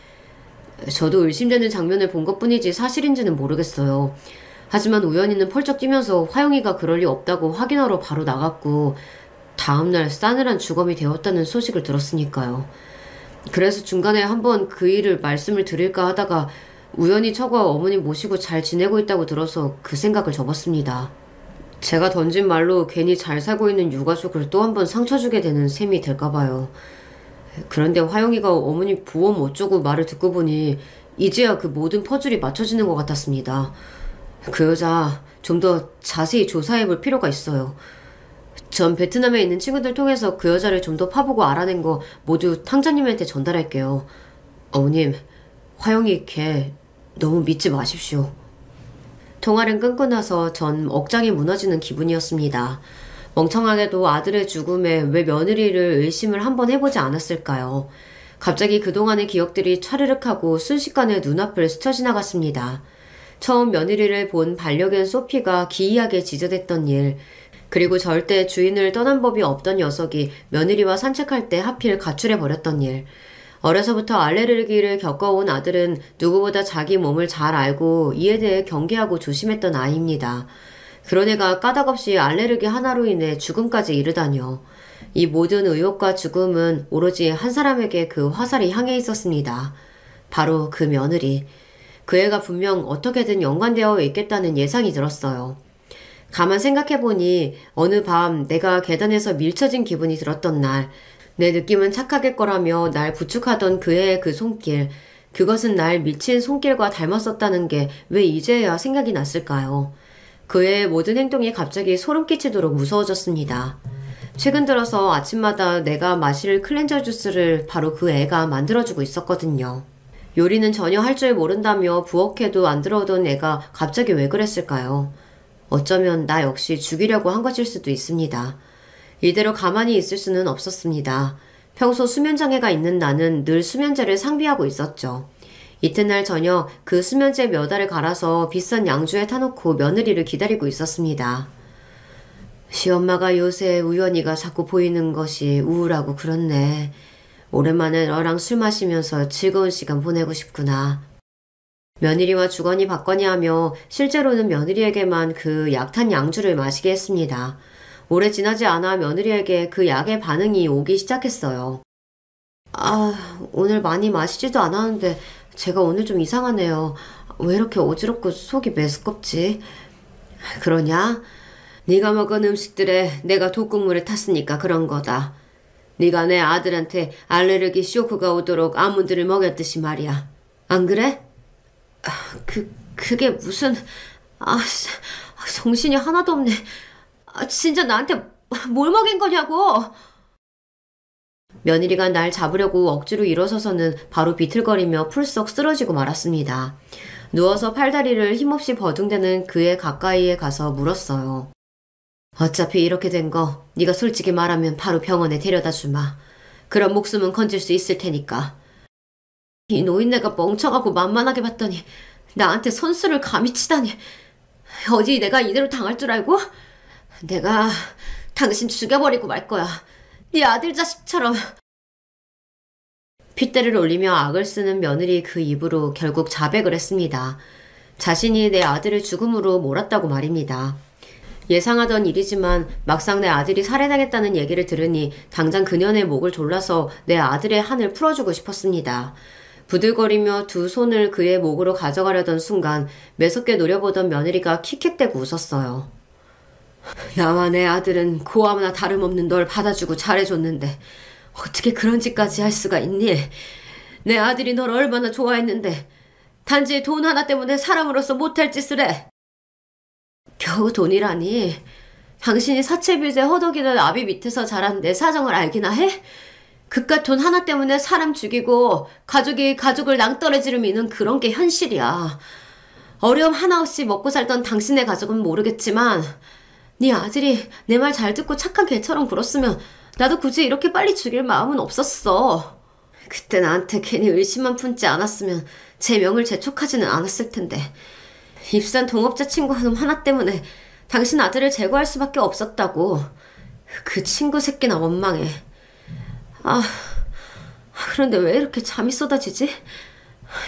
저도 의심되는 장면을 본 것뿐이지 사실인지는 모르겠어요. 하지만 우연히는 펄쩍 뛰면서 화영이가 그럴 리 없다고 확인하러 바로 나갔고 다음날 싸늘한 주검이 되었다는 소식을 들었으니까요. 그래서 중간에 한번 그 일을 말씀을 드릴까 하다가 우연히 처가 어머님 모시고 잘 지내고 있다고 들어서 그 생각을 접었습니다. 제가 던진 말로 괜히 잘 살고 있는 유가족을 또 한 번 상처 주게 되는 셈이 될까봐요. 그런데 화영이가 어머니 보험 어쩌고 말을 듣고 보니 이제야 그 모든 퍼즐이 맞춰지는 것 같았습니다. 그 여자 좀 더 자세히 조사해볼 필요가 있어요. 전 베트남에 있는 친구들 통해서 그 여자를 좀 더 파보고 알아낸 거 모두 탕자님한테 전달할게요. 어머님, 화영이 걔 너무 믿지 마십시오. 통화를 끊고 나서 전 억장이 무너지는 기분이었습니다. 멍청하게도 아들의 죽음에 왜 며느리를 의심을 한번 해보지 않았을까요? 갑자기 그동안의 기억들이 차르륵하고 순식간에 눈앞을 스쳐 지나갔습니다. 처음 며느리를 본 반려견 소피가 기이하게 지저댔던 일, 그리고 절대 주인을 떠난 법이 없던 녀석이 며느리와 산책할 때 하필 가출해버렸던 일, 어려서부터 알레르기를 겪어온 아들은 누구보다 자기 몸을 잘 알고 이에 대해 경계하고 조심했던 아이입니다. 그런 애가 까닭없이 알레르기 하나로 인해 죽음까지 이르다뇨. 이 모든 의혹과 죽음은 오로지 한 사람에게 그 화살이 향해 있었습니다. 바로 그 며느리. 그 애가 분명 어떻게든 연관되어 있겠다는 예상이 들었어요. 가만 생각해보니 어느 밤 내가 계단에서 밀쳐진 기분이 들었던 날, 내 느낌은 착하겠거라며 날 부축하던 그 애의 그 손길, 그것은 날 미친 손길과 닮았었다는 게 왜 이제야 생각이 났을까요? 그 애의 모든 행동이 갑자기 소름 끼치도록 무서워졌습니다. 최근 들어서 아침마다 내가 마실 클렌저 주스를 바로 그 애가 만들어주고 있었거든요. 요리는 전혀 할 줄 모른다며 부엌에도 안 들어오던 애가 갑자기 왜 그랬을까요? 어쩌면 나 역시 죽이려고 한 것일 수도 있습니다. 이대로 가만히 있을 수는 없었습니다. 평소 수면장애가 있는 나는 늘 수면제를 상비하고 있었죠. 이튿날 저녁 그 수면제 몇 알을 갈아서 비싼 양주에 타놓고 며느리를 기다리고 있었습니다. 시엄마가 요새 우연이가 자꾸 보이는 것이 우울하고 그렇네. 오랜만에 너랑 술 마시면서 즐거운 시간 보내고 싶구나. 며느리와 주거니 받거니 하며 실제로는 며느리에게만 그 약탄 양주를 마시게 했습니다. 오래 지나지 않아 며느리에게 그 약의 반응이 오기 시작했어요. 오늘 많이 마시지도 않았는데 제가 오늘 좀 이상하네요. 왜 이렇게 어지럽고 속이 메스껍지? 그러냐? 네가 먹은 음식들에 내가 독극물을 탔으니까 그런 거다. 네가 내 아들한테 알레르기 쇼크가 오도록 아몬드를 먹였듯이 말이야. 안 그래? 그게 무슨... 정신이 하나도 없네. 진짜 나한테 뭘 먹인 거냐고! 며느리가 날 잡으려고 억지로 일어서서는 바로 비틀거리며 풀썩 쓰러지고 말았습니다. 누워서 팔다리를 힘없이 버둥대는 그의 가까이에 가서 물었어요. 어차피 이렇게 된 거 네가 솔직히 말하면 바로 병원에 데려다 주마. 그럼 목숨은 건질 수 있을 테니까. 이 노인네가 멍청하고 만만하게 봤더니 나한테 선수를 감히 치다니. 어디 내가 이대로 당할 줄 알고? 내가 당신 죽여버리고 말 거야. 네 아들 자식처럼. 핏대를 올리며 악을 쓰는 며느리 그 입으로 결국 자백을 했습니다. 자신이 내 아들을 죽음으로 몰았다고 말입니다. 예상하던 일이지만 막상 내 아들이 살해당했다는 얘기를 들으니 당장 그년의 목을 졸라서 내 아들의 한을 풀어주고 싶었습니다. 부들거리며 두 손을 그의 목으로 가져가려던 순간 매섭게 노려보던 며느리가 킥킥대고 웃었어요. 나와 내 아들은 고아나 다름없는 널 받아주고 잘해줬는데 어떻게 그런 짓까지 할 수가 있니? 내 아들이 널 얼마나 좋아했는데 단지 돈 하나 때문에 사람으로서 못할 짓을 해. 겨우 돈이라니. 당신이 사채빚에 허덕이는 아비 밑에서 자란 내 사정을 알기나 해? 그깟 돈 하나 때문에 사람 죽이고 가족이 가족을 낭떠러지로 미는 그런 게 현실이야. 어려움 하나 없이 먹고 살던 당신의 가족은 모르겠지만 네 아들이 내 말 잘 듣고 착한 개처럼 굴었으면 나도 굳이 이렇게 빨리 죽일 마음은 없었어. 그때 나한테 괜히 의심만 품지 않았으면 제 명을 재촉하지는 않았을 텐데 입산 동업자 친구 놈 하나 때문에 당신 아들을 제거할 수밖에 없었다고. 그 친구 새끼나 원망해. 그런데 왜 이렇게 잠이 쏟아지지?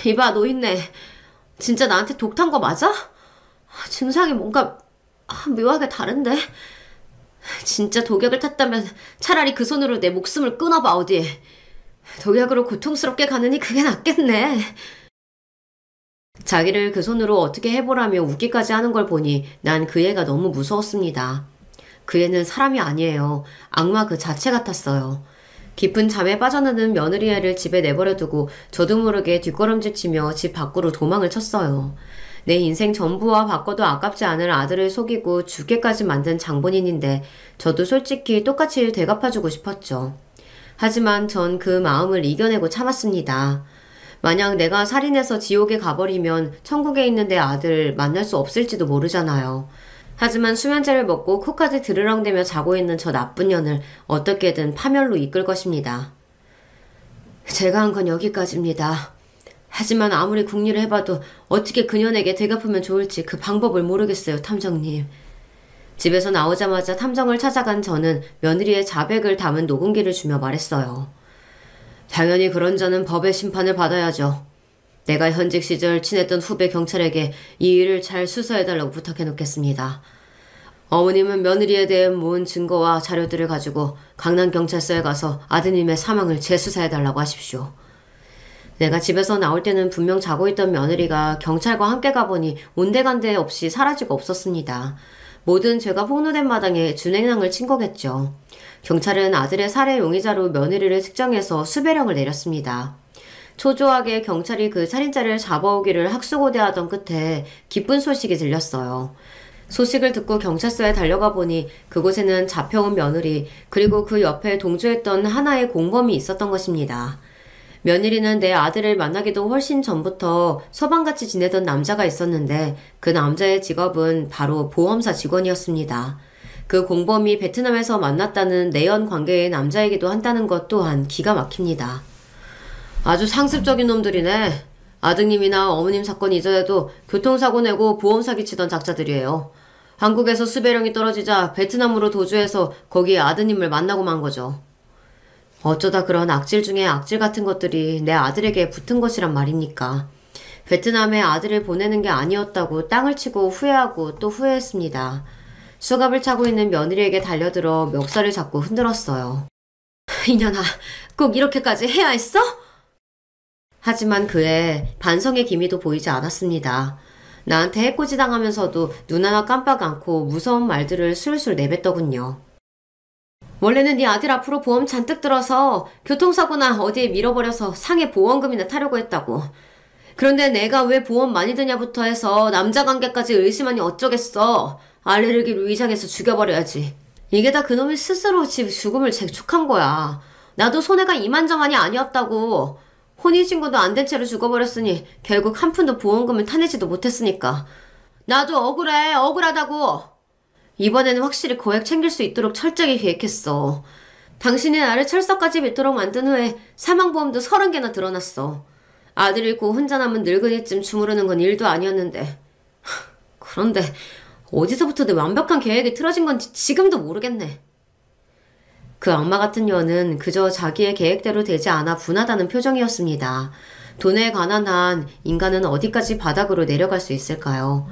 이봐 노인네, 진짜 나한테 독 탄 거 맞아? 증상이 뭔가 묘하게 다른데? 진짜 독약을 탔다면 차라리 그 손으로 내 목숨을 끊어봐 어디. 독약으로 고통스럽게 가느니 그게 낫겠네. 자기를 그 손으로 어떻게 해보라며 웃기까지 하는 걸 보니 난 그 애가 너무 무서웠습니다. 그 애는 사람이 아니에요. 악마 그 자체 같았어요. 깊은 잠에 빠져드는 며느리 애를 집에 내버려두고 저도 모르게 뒷걸음질치며 집 밖으로 도망을 쳤어요. 내 인생 전부와 바꿔도 아깝지 않을 아들을 속이고 죽게까지 만든 장본인인데 저도 솔직히 똑같이 되갚아주고 싶었죠. 하지만 전 그 마음을 이겨내고 참았습니다. 만약 내가 살인해서 지옥에 가버리면 천국에 있는 내 아들 만날 수 없을지도 모르잖아요. 하지만 수면제를 먹고 코까지 드르렁대며 자고 있는 저 나쁜 년을 어떻게든 파멸로 이끌 것입니다. 제가 한 건 여기까지입니다. 하지만 아무리 궁리를 해봐도 어떻게 그년에게 대갚으면 좋을지 그 방법을 모르겠어요, 탐정님. 집에서 나오자마자 탐정을 찾아간 저는 며느리의 자백을 담은 녹음기를 주며 말했어요. 당연히 그런 자는 법의 심판을 받아야죠. 내가 현직 시절 친했던 후배 경찰에게 이 일을 잘 수사해달라고 부탁해놓겠습니다. 어머님은 며느리에 대해 모은 증거와 자료들을 가지고 강남경찰서에 가서 아드님의 사망을 재수사해달라고 하십시오. 내가 집에서 나올 때는 분명 자고 있던 며느리가 경찰과 함께 가보니 온데간데 없이 사라지고 없었습니다. 모든 죄가 폭로된 마당에 준행랑을 친 거겠죠. 경찰은 아들의 살해 용의자로 며느리를 특정해서 수배령을 내렸습니다. 초조하게 경찰이 그 살인자를 잡아오기를 학수고대하던 끝에 기쁜 소식이 들렸어요. 소식을 듣고 경찰서에 달려가 보니 그곳에는 잡혀온 며느리 그리고 그 옆에 동조했던 하나의 공범이 있었던 것입니다. 며느리는 내 아들을 만나기도 훨씬 전부터 서방같이 지내던 남자가 있었는데 그 남자의 직업은 바로 보험사 직원이었습니다. 그 공범이 베트남에서 만났다는 내연 관계의 남자이기도 한다는 것 또한 기가 막힙니다. 아주 상습적인 놈들이네. 아드님이나 어머님 사건 이전에도 교통사고 내고 보험 사기치던 작자들이에요. 한국에서 수배령이 떨어지자 베트남으로 도주해서 거기에 아드님을 만나고 만 거죠. 어쩌다 그런 악질 중에 악질 같은 것들이 내 아들에게 붙은 것이란 말입니까? 베트남에 아들을 보내는 게 아니었다고 땅을 치고 후회하고 또 후회했습니다. 수갑을 차고 있는 며느리에게 달려들어 멱살을 잡고 흔들었어요. 이년아, 꼭 이렇게까지 해야 했어? 하지만 그의 반성의 기미도 보이지 않았습니다. 나한테 해코지당하면서도 눈 하나 깜빡 않고 무서운 말들을 술술 내뱉더군요. 원래는 네 아들 앞으로 보험 잔뜩 들어서 교통사고나 어디에 밀어버려서 상해 보험금이나 타려고 했다고. 그런데 내가 왜 보험 많이 드냐부터 해서 남자관계까지 의심하니 어쩌겠어. 알레르기로 위장해서 죽여버려야지. 이게 다 그놈이 스스로 지 죽음을 재촉한 거야. 나도 손해가 이만저만이 아니었다고. 혼인신고도 안 된 채로 죽어버렸으니 결국 한 푼도 보험금을 타내지도 못했으니까. 나도 억울해. 억울하다고. 이번에는 확실히 거액 챙길 수 있도록 철저히 계획했어. 당신이 나를 철석까지 빚도록 만든 후에 사망보험도 30개나 들어놨어. 아들 잃고 혼자 남은 늙은이쯤 주무르는 건 일도 아니었는데. 그런데 어디서부터 내 완벽한 계획이 틀어진 건지 지금도 모르겠네. 그 악마 같은 년은 그저 자기의 계획대로 되지 않아 분하다는 표정이었습니다. 돈에 관한 한 인간은 어디까지 바닥으로 내려갈 수 있을까요?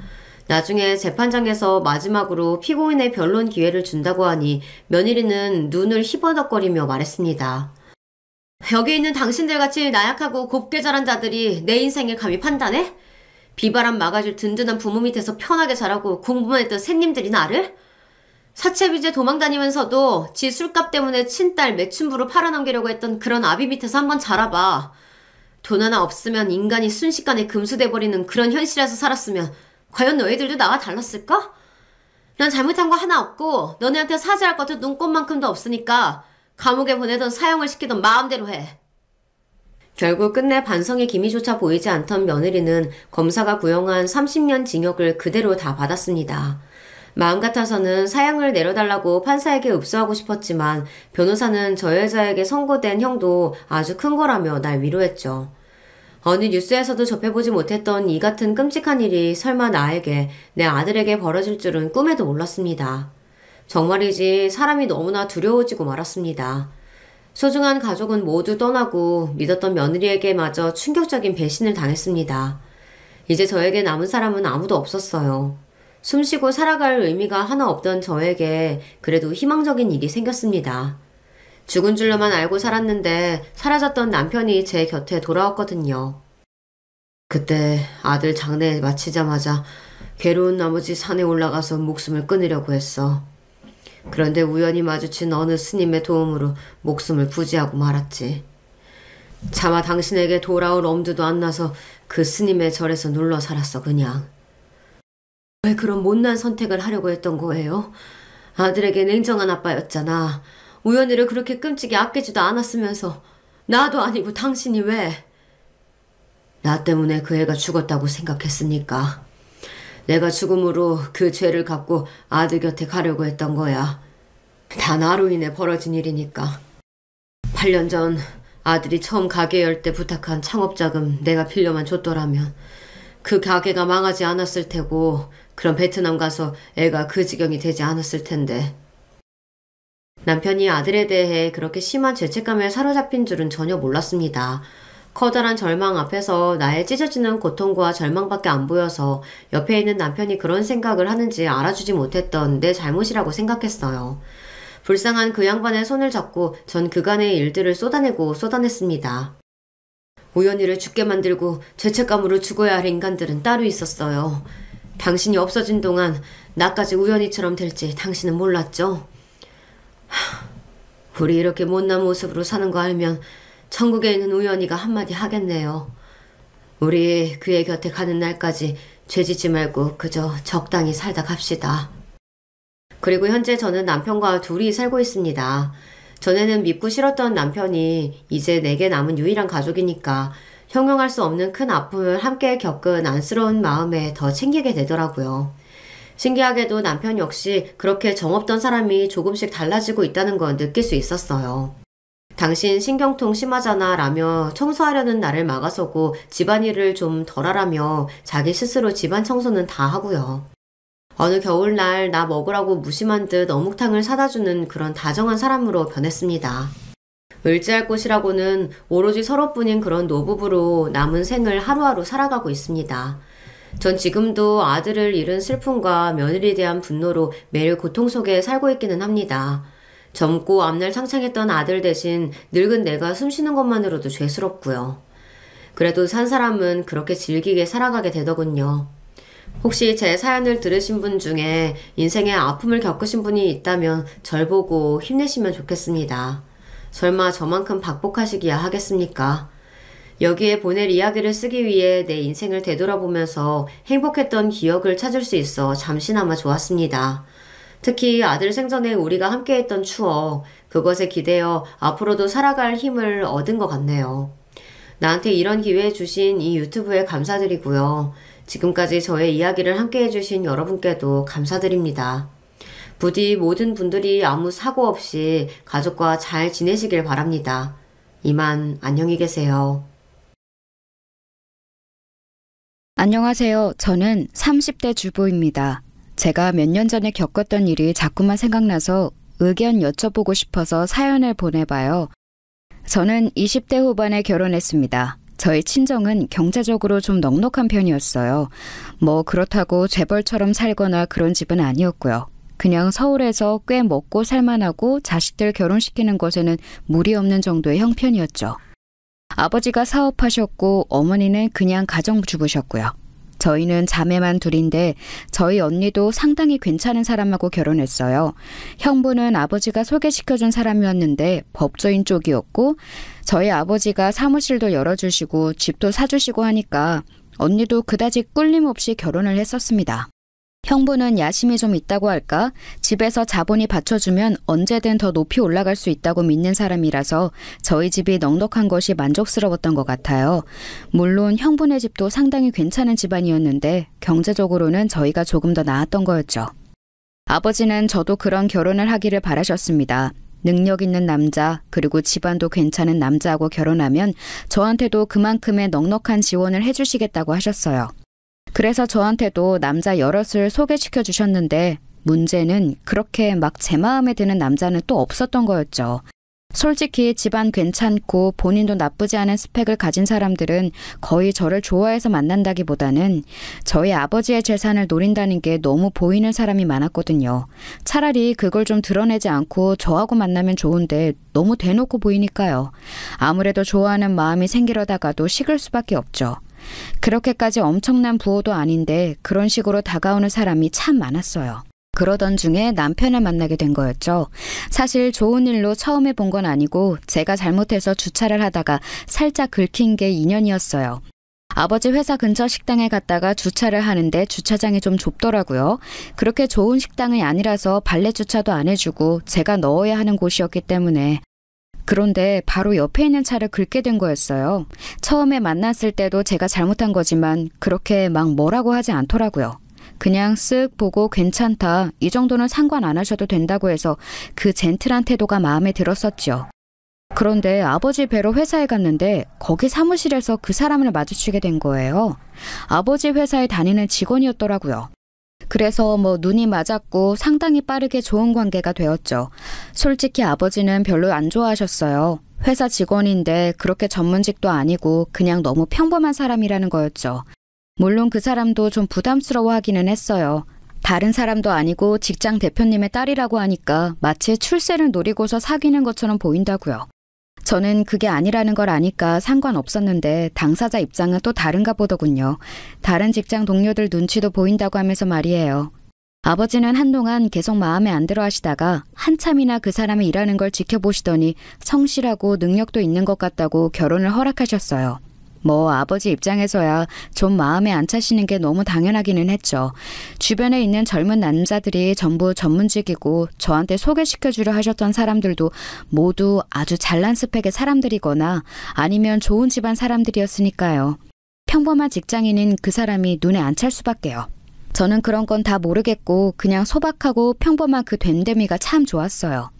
나중에 재판장에서 마지막으로 피고인의 변론 기회를 준다고 하니 며느리는 눈을 희번덕거리며 말했습니다. 여기 있는 당신들같이 나약하고 곱게 자란 자들이 내 인생을 감히 판단해? 비바람 막아줄 든든한 부모 밑에서 편하게 자라고 공부만 했던 새님들이 나를? 사채빚에 도망다니면서도 지 술값 때문에 친딸 매춘부로 팔아넘기려고 했던 그런 아비 밑에서 한번 자라봐. 돈 하나 없으면 인간이 순식간에 금수돼버리는 그런 현실에서 살았으면 과연 너희들도 나와 달랐을까? 난 잘못한 거 하나 없고 너네한테 사죄할 것도 눈꼽만큼도 없으니까 감옥에 보내던 사형을 시키던 마음대로 해. 결국 끝내 반성의 기미조차 보이지 않던 며느리는 검사가 구형한 30년 징역을 그대로 다 받았습니다. 마음 같아서는 사형을 내려달라고 판사에게 읍소하고 싶었지만 변호사는 저 여자에게 선고된 형도 아주 큰 거라며 날 위로했죠. 어느 뉴스에서도 접해보지 못했던 이 같은 끔찍한 일이 설마 나에게, 내 아들에게 벌어질 줄은 꿈에도 몰랐습니다. 정말이지 사람이 너무나 두려워지고 말았습니다. 소중한 가족은 모두 떠나고 믿었던 며느리에게마저 충격적인 배신을 당했습니다. 이제 저에게 남은 사람은 아무도 없었어요. 숨쉬고 살아갈 의미가 하나 없던 저에게 그래도 희망적인 일이 생겼습니다. 죽은 줄로만 알고 살았는데 사라졌던 남편이 제 곁에 돌아왔거든요. 그때 아들 장례 마치자마자 괴로운 나머지 산에 올라가서 목숨을 끊으려고 했어. 그런데 우연히 마주친 어느 스님의 도움으로 목숨을 부지하고 말았지. 차마 당신에게 돌아올 엄두도 안 나서 그 스님의 절에서 눌러 살았어 그냥. 왜 그런 못난 선택을 하려고 했던 거예요? 아들에게 냉정한 아빠였잖아. 우연이를 그렇게 끔찍이 아끼지도 않았으면서 나도 아니고 당신이 왜? 나 때문에 그 애가 죽었다고 생각했으니까. 내가 죽음으로 그 죄를 갚고 아들 곁에 가려고 했던 거야. 다 나로 인해 벌어진 일이니까. 8년 전 아들이 처음 가게 열 때 부탁한 창업자금 내가 빌려만 줬더라면 그 가게가 망하지 않았을 테고 그럼 베트남 가서 애가 그 지경이 되지 않았을 텐데. 남편이 아들에 대해 그렇게 심한 죄책감에 사로잡힌 줄은 전혀 몰랐습니다. 커다란 절망 앞에서 나의 찢어지는 고통과 절망밖에 안 보여서 옆에 있는 남편이 그런 생각을 하는지 알아주지 못했던 내 잘못이라고 생각했어요. 불쌍한 그 양반의 손을 잡고 전 그간의 일들을 쏟아냈습니다. 우연히를 죽게 만들고 죄책감으로 죽어야 할 인간들은 따로 있었어요. 당신이 없어진 동안 나까지 우연히처럼 될지 당신은 몰랐죠? 우리 이렇게 못난 모습으로 사는 거 알면 천국에 있는 우연히가 한마디 하겠네요. 우리 그의 곁에 가는 날까지 죄짓지 말고 그저 적당히 살다 갑시다. 그리고 현재 저는 남편과 둘이 살고 있습니다. 전에는 믿고 싫었던 남편이 이제 내게 남은 유일한 가족이니까 형용할 수 없는 큰 아픔을 함께 겪은 안쓰러운 마음에 더 챙기게 되더라고요. 신기하게도 남편 역시 그렇게 정없던 사람이 조금씩 달라지고 있다는 건 느낄 수 있었어요. 당신 신경통 심하잖아 라며 청소하려는 나를 막아서고 집안일을 좀 덜하라며 자기 스스로 집안 청소는 다 하고요. 어느 겨울날 나 먹으라고 무심한 듯 어묵탕을 사다주는 그런 다정한 사람으로 변했습니다. 의지할 곳이라고는 오로지 서로뿐인 그런 노부부로 남은 생을 하루하루 살아가고 있습니다. 전 지금도 아들을 잃은 슬픔과 며느리에 대한 분노로 매일 고통 속에 살고 있기는 합니다. 젊고 앞날 창창했던 아들 대신 늙은 내가 숨쉬는 것만으로도 죄스럽고요. 그래도 산 사람은 그렇게 즐기게 살아가게 되더군요. 혹시 제 사연을 들으신 분 중에 인생의 아픔을 겪으신 분이 있다면 절 보고 힘내시면 좋겠습니다. 설마 저만큼 박복하시기야 하겠습니까? 여기에 보낼 이야기를 쓰기 위해 내 인생을 되돌아보면서 행복했던 기억을 찾을 수 있어 잠시나마 좋았습니다. 특히 아들 생전에 우리가 함께했던 추억, 그것에 기대어 앞으로도 살아갈 힘을 얻은 것 같네요. 나한테 이런 기회 주신 이 유튜브에 감사드리고요. 지금까지 저의 이야기를 함께 해주신 여러분께도 감사드립니다. 부디 모든 분들이 아무 사고 없이 가족과 잘 지내시길 바랍니다. 이만 안녕히 계세요. 안녕하세요. 저는 30대 주부입니다. 제가 몇 년 전에 겪었던 일이 자꾸만 생각나서 의견 여쭤보고 싶어서 사연을 보내봐요. 저는 20대 후반에 결혼했습니다. 저희 친정은 경제적으로 좀 넉넉한 편이었어요. 뭐 그렇다고 재벌처럼 살거나 그런 집은 아니었고요. 그냥 서울에서 꽤 먹고 살만하고 자식들 결혼시키는 것에는 무리 없는 정도의 형편이었죠. 아버지가 사업하셨고 어머니는 그냥 가정주부셨고요. 저희는 자매만 둘인데 저희 언니도 상당히 괜찮은 사람하고 결혼했어요. 형부는 아버지가 소개시켜준 사람이었는데 법조인 쪽이었고 저희 아버지가 사무실도 열어주시고 집도 사주시고 하니까 언니도 그다지 꿀림 없이 결혼을 했었습니다. 형부는 야심이 좀 있다고 할까? 집에서 자본이 받쳐주면 언제든 더 높이 올라갈 수 있다고 믿는 사람이라서 저희 집이 넉넉한 것이 만족스러웠던 것 같아요. 물론 형부네 집도 상당히 괜찮은 집안이었는데 경제적으로는 저희가 조금 더 나았던 거였죠. 아버지는 저도 그런 결혼을 하기를 바라셨습니다. 능력 있는 남자, 그리고 집안도 괜찮은 남자하고 결혼하면 저한테도 그만큼의 넉넉한 지원을 해주시겠다고 하셨어요. 그래서 저한테도 남자 여럿을 소개시켜 주셨는데 문제는 그렇게 막 제 마음에 드는 남자는 또 없었던 거였죠. 솔직히 집안 괜찮고 본인도 나쁘지 않은 스펙을 가진 사람들은 거의 저를 좋아해서 만난다기보다는 저희 아버지의 재산을 노린다는 게 너무 보이는 사람이 많았거든요. 차라리 그걸 좀 드러내지 않고 저하고 만나면 좋은데 너무 대놓고 보이니까요. 아무래도 좋아하는 마음이 생기려다가도 식을 수밖에 없죠. 그렇게까지 엄청난 부호도 아닌데 그런 식으로 다가오는 사람이 참 많았어요. 그러던 중에 남편을 만나게 된 거였죠. 사실 좋은 일로 처음 해본 건 아니고 제가 잘못해서 주차를 하다가 살짝 긁힌 게 인연이었어요. 아버지 회사 근처 식당에 갔다가 주차를 하는데 주차장이 좀 좁더라고요. 그렇게 좋은 식당이 아니라서 발렛 주차도 안 해주고 제가 넣어야 하는 곳이었기 때문에 그런데 바로 옆에 있는 차를 긁게 된 거였어요. 처음에 만났을 때도 제가 잘못한 거지만 그렇게 막 뭐라고 하지 않더라고요. 그냥 쓱 보고 괜찮다, 이 정도는 상관 안 하셔도 된다고 해서 그 젠틀한 태도가 마음에 들었었죠. 그런데 아버지 뵈러 회사에 갔는데 거기 사무실에서 그 사람을 마주치게 된 거예요. 아버지 회사에 다니는 직원이었더라고요. 그래서 눈이 맞았고 상당히 빠르게 좋은 관계가 되었죠. 솔직히 아버지는 별로 안 좋아하셨어요. 회사 직원인데 그렇게 전문직도 아니고 그냥 너무 평범한 사람이라는 거였죠. 물론 그 사람도 좀 부담스러워하기는 했어요. 다른 사람도 아니고 직장 대표님의 딸이라고 하니까 마치 출세를 노리고서 사귀는 것처럼 보인다고요. 저는 그게 아니라는 걸 아니까 상관없었는데 당사자 입장은 또 다른가 보더군요. 다른 직장 동료들 눈치도 보인다고 하면서 말이에요. 아버지는 한동안 계속 마음에 안 들어 하시다가 한참이나 그 사람이 일하는 걸 지켜보시더니 성실하고 능력도 있는 것 같다고 결혼을 허락하셨어요. 아버지 입장에서야 좀 마음에 안 차시는 게 너무 당연하기는 했죠. 주변에 있는 젊은 남자들이 전부 전문직이고 저한테 소개시켜주려 하셨던 사람들도 모두 아주 잘난 스펙의 사람들이거나 아니면 좋은 집안 사람들이었으니까요. 평범한 직장인인 그 사람이 눈에 안 찰 수밖에요. 저는 그런 건 다 모르겠고 그냥 소박하고 평범한 그 됨됨이가 참 좋았어요.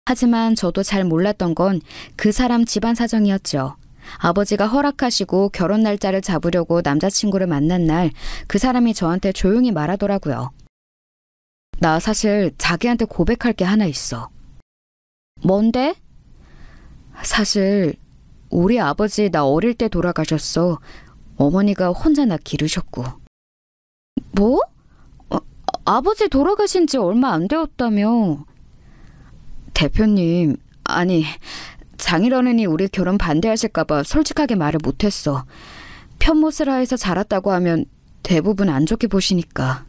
하지만 저도 잘 몰랐던 건 그 사람 집안 사정이었죠. 아버지가 허락하시고 결혼 날짜를 잡으려고 남자친구를 만난 날 그 사람이 저한테 조용히 말하더라고요. 나 사실 자기한테 고백할 게 하나 있어. 뭔데? 사실 우리 아버지 나 어릴 때 돌아가셨어. 어머니가 혼자 나 기르셨고. 뭐? 아버지 돌아가신 지 얼마 안 되었다며. 대표님, 아니 장인어른이 우리 결혼 반대하실까봐 솔직하게 말을 못했어. 편모스라에서 자랐다고 하면 대부분 안 좋게 보시니까.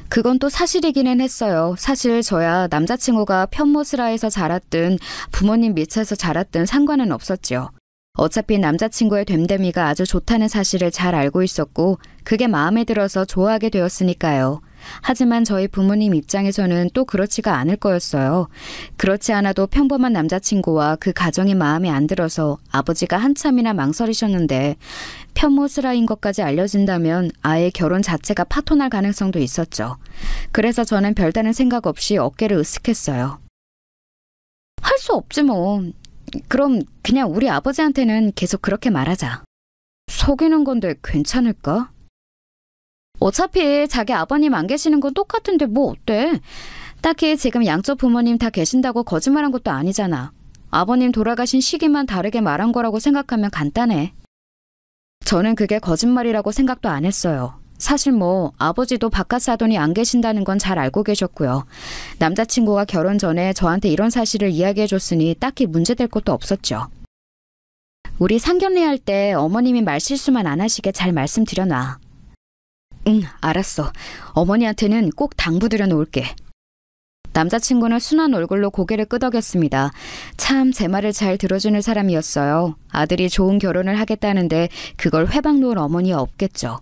그건 또 사실이기는 했어요. 사실 저야 남자친구가 편모스라에서 자랐든 부모님 밑에서 자랐든 상관은 없었죠. 어차피 남자친구의 됨됨이가 아주 좋다는 사실을 잘 알고 있었고 그게 마음에 들어서 좋아하게 되었으니까요. 하지만 저희 부모님 입장에서는 또 그렇지가 않을 거였어요. 그렇지 않아도 평범한 남자친구와 그 가정이 마음에 안 들어서 아버지가 한참이나 망설이셨는데 편모스라인 것까지 알려진다면 아예 결혼 자체가 파토날 가능성도 있었죠. 그래서 저는 별다른 생각 없이 어깨를 으쓱했어요. 할 수 없지 뭐. 그럼 그냥 우리 아버지한테는 계속 그렇게 말하자. 속이는 건데 괜찮을까? 어차피 자기 아버님 안 계시는 건 똑같은데 뭐 어때? 딱히 지금 양쪽 부모님 다 계신다고 거짓말한 것도 아니잖아. 아버님 돌아가신 시기만 다르게 말한 거라고 생각하면 간단해. 저는 그게 거짓말이라고 생각도 안 했어요. 사실 아버지도 바깥 사돈이 안 계신다는 건 잘 알고 계셨고요. 남자친구가 결혼 전에 저한테 이런 사실을 이야기해줬으니 딱히 문제될 것도 없었죠. 우리 상견례 할 때 어머님이 말실수만 안 하시게 잘 말씀드려놔. 응, 알았어. 어머니한테는 꼭 당부드려 놓을게. 남자친구는 순한 얼굴로 고개를 끄덕였습니다. 참 제 말을 잘 들어주는 사람이었어요. 아들이 좋은 결혼을 하겠다는데 그걸 회방 놓을 어머니가 없겠죠.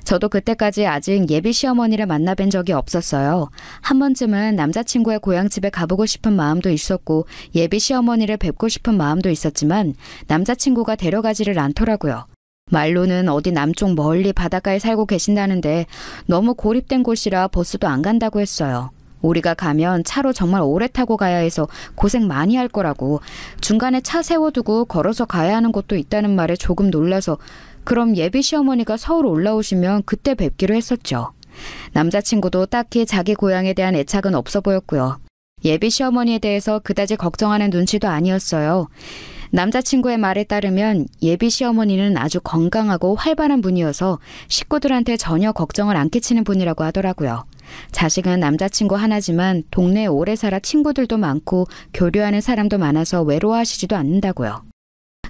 저도 그때까지 아직 예비 시어머니를 만나뵌 적이 없었어요. 한 번쯤은 남자친구의 고향집에 가보고 싶은 마음도 있었고 예비 시어머니를 뵙고 싶은 마음도 있었지만 남자친구가 데려가지를 않더라고요. 말로는 어디 남쪽 멀리 바닷가에 살고 계신다는데 너무 고립된 곳이라 버스도 안 간다고 했어요. 우리가 가면 차로 정말 오래 타고 가야 해서 고생 많이 할 거라고, 중간에 차 세워두고 걸어서 가야 하는 곳도 있다는 말에 조금 놀라서 그럼 예비 시어머니가 서울 올라오시면 그때 뵙기로 했었죠. 남자친구도 딱히 자기 고향에 대한 애착은 없어 보였고요. 예비 시어머니에 대해서 그다지 걱정하는 눈치도 아니었어요. 남자친구의 말에 따르면 예비 시어머니는 아주 건강하고 활발한 분이어서 식구들한테 전혀 걱정을 안 끼치는 분이라고 하더라고요. 자식은 남자친구 하나지만 동네에 오래 살아 친구들도 많고 교류하는 사람도 많아서 외로워하시지도 않는다고요.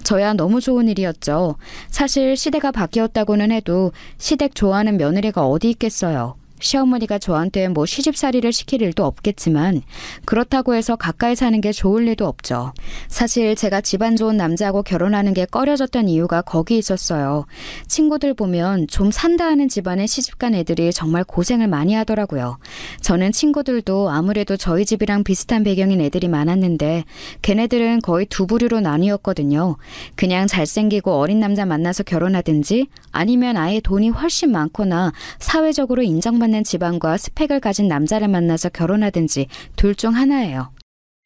저야 너무 좋은 일이었죠. 사실 시대가 바뀌었다고는 해도 시댁 좋아하는 며느리가 어디 있겠어요. 시어머니가 저한테 뭐 시집살이를 시킬 일도 없겠지만 그렇다고 해서 가까이 사는 게 좋을 리도 없죠. 사실 제가 집안 좋은 남자하고 결혼하는 게 꺼려졌던 이유가 거기 있었어요. 친구들 보면 좀 산다 하는 집안에 시집간 애들이 정말 고생을 많이 하더라고요. 저는 친구들도 아무래도 저희 집이랑 비슷한 배경인 애들이 많았는데 걔네들은 거의 두 부류로 나뉘었거든요. 그냥 잘생기고 어린 남자 만나서 결혼하든지 아니면 아예 돈이 훨씬 많거나 사회적으로 인정받는 집안과 스펙을 가진 남자를 만나서 결혼하든지 둘 중 하나예요.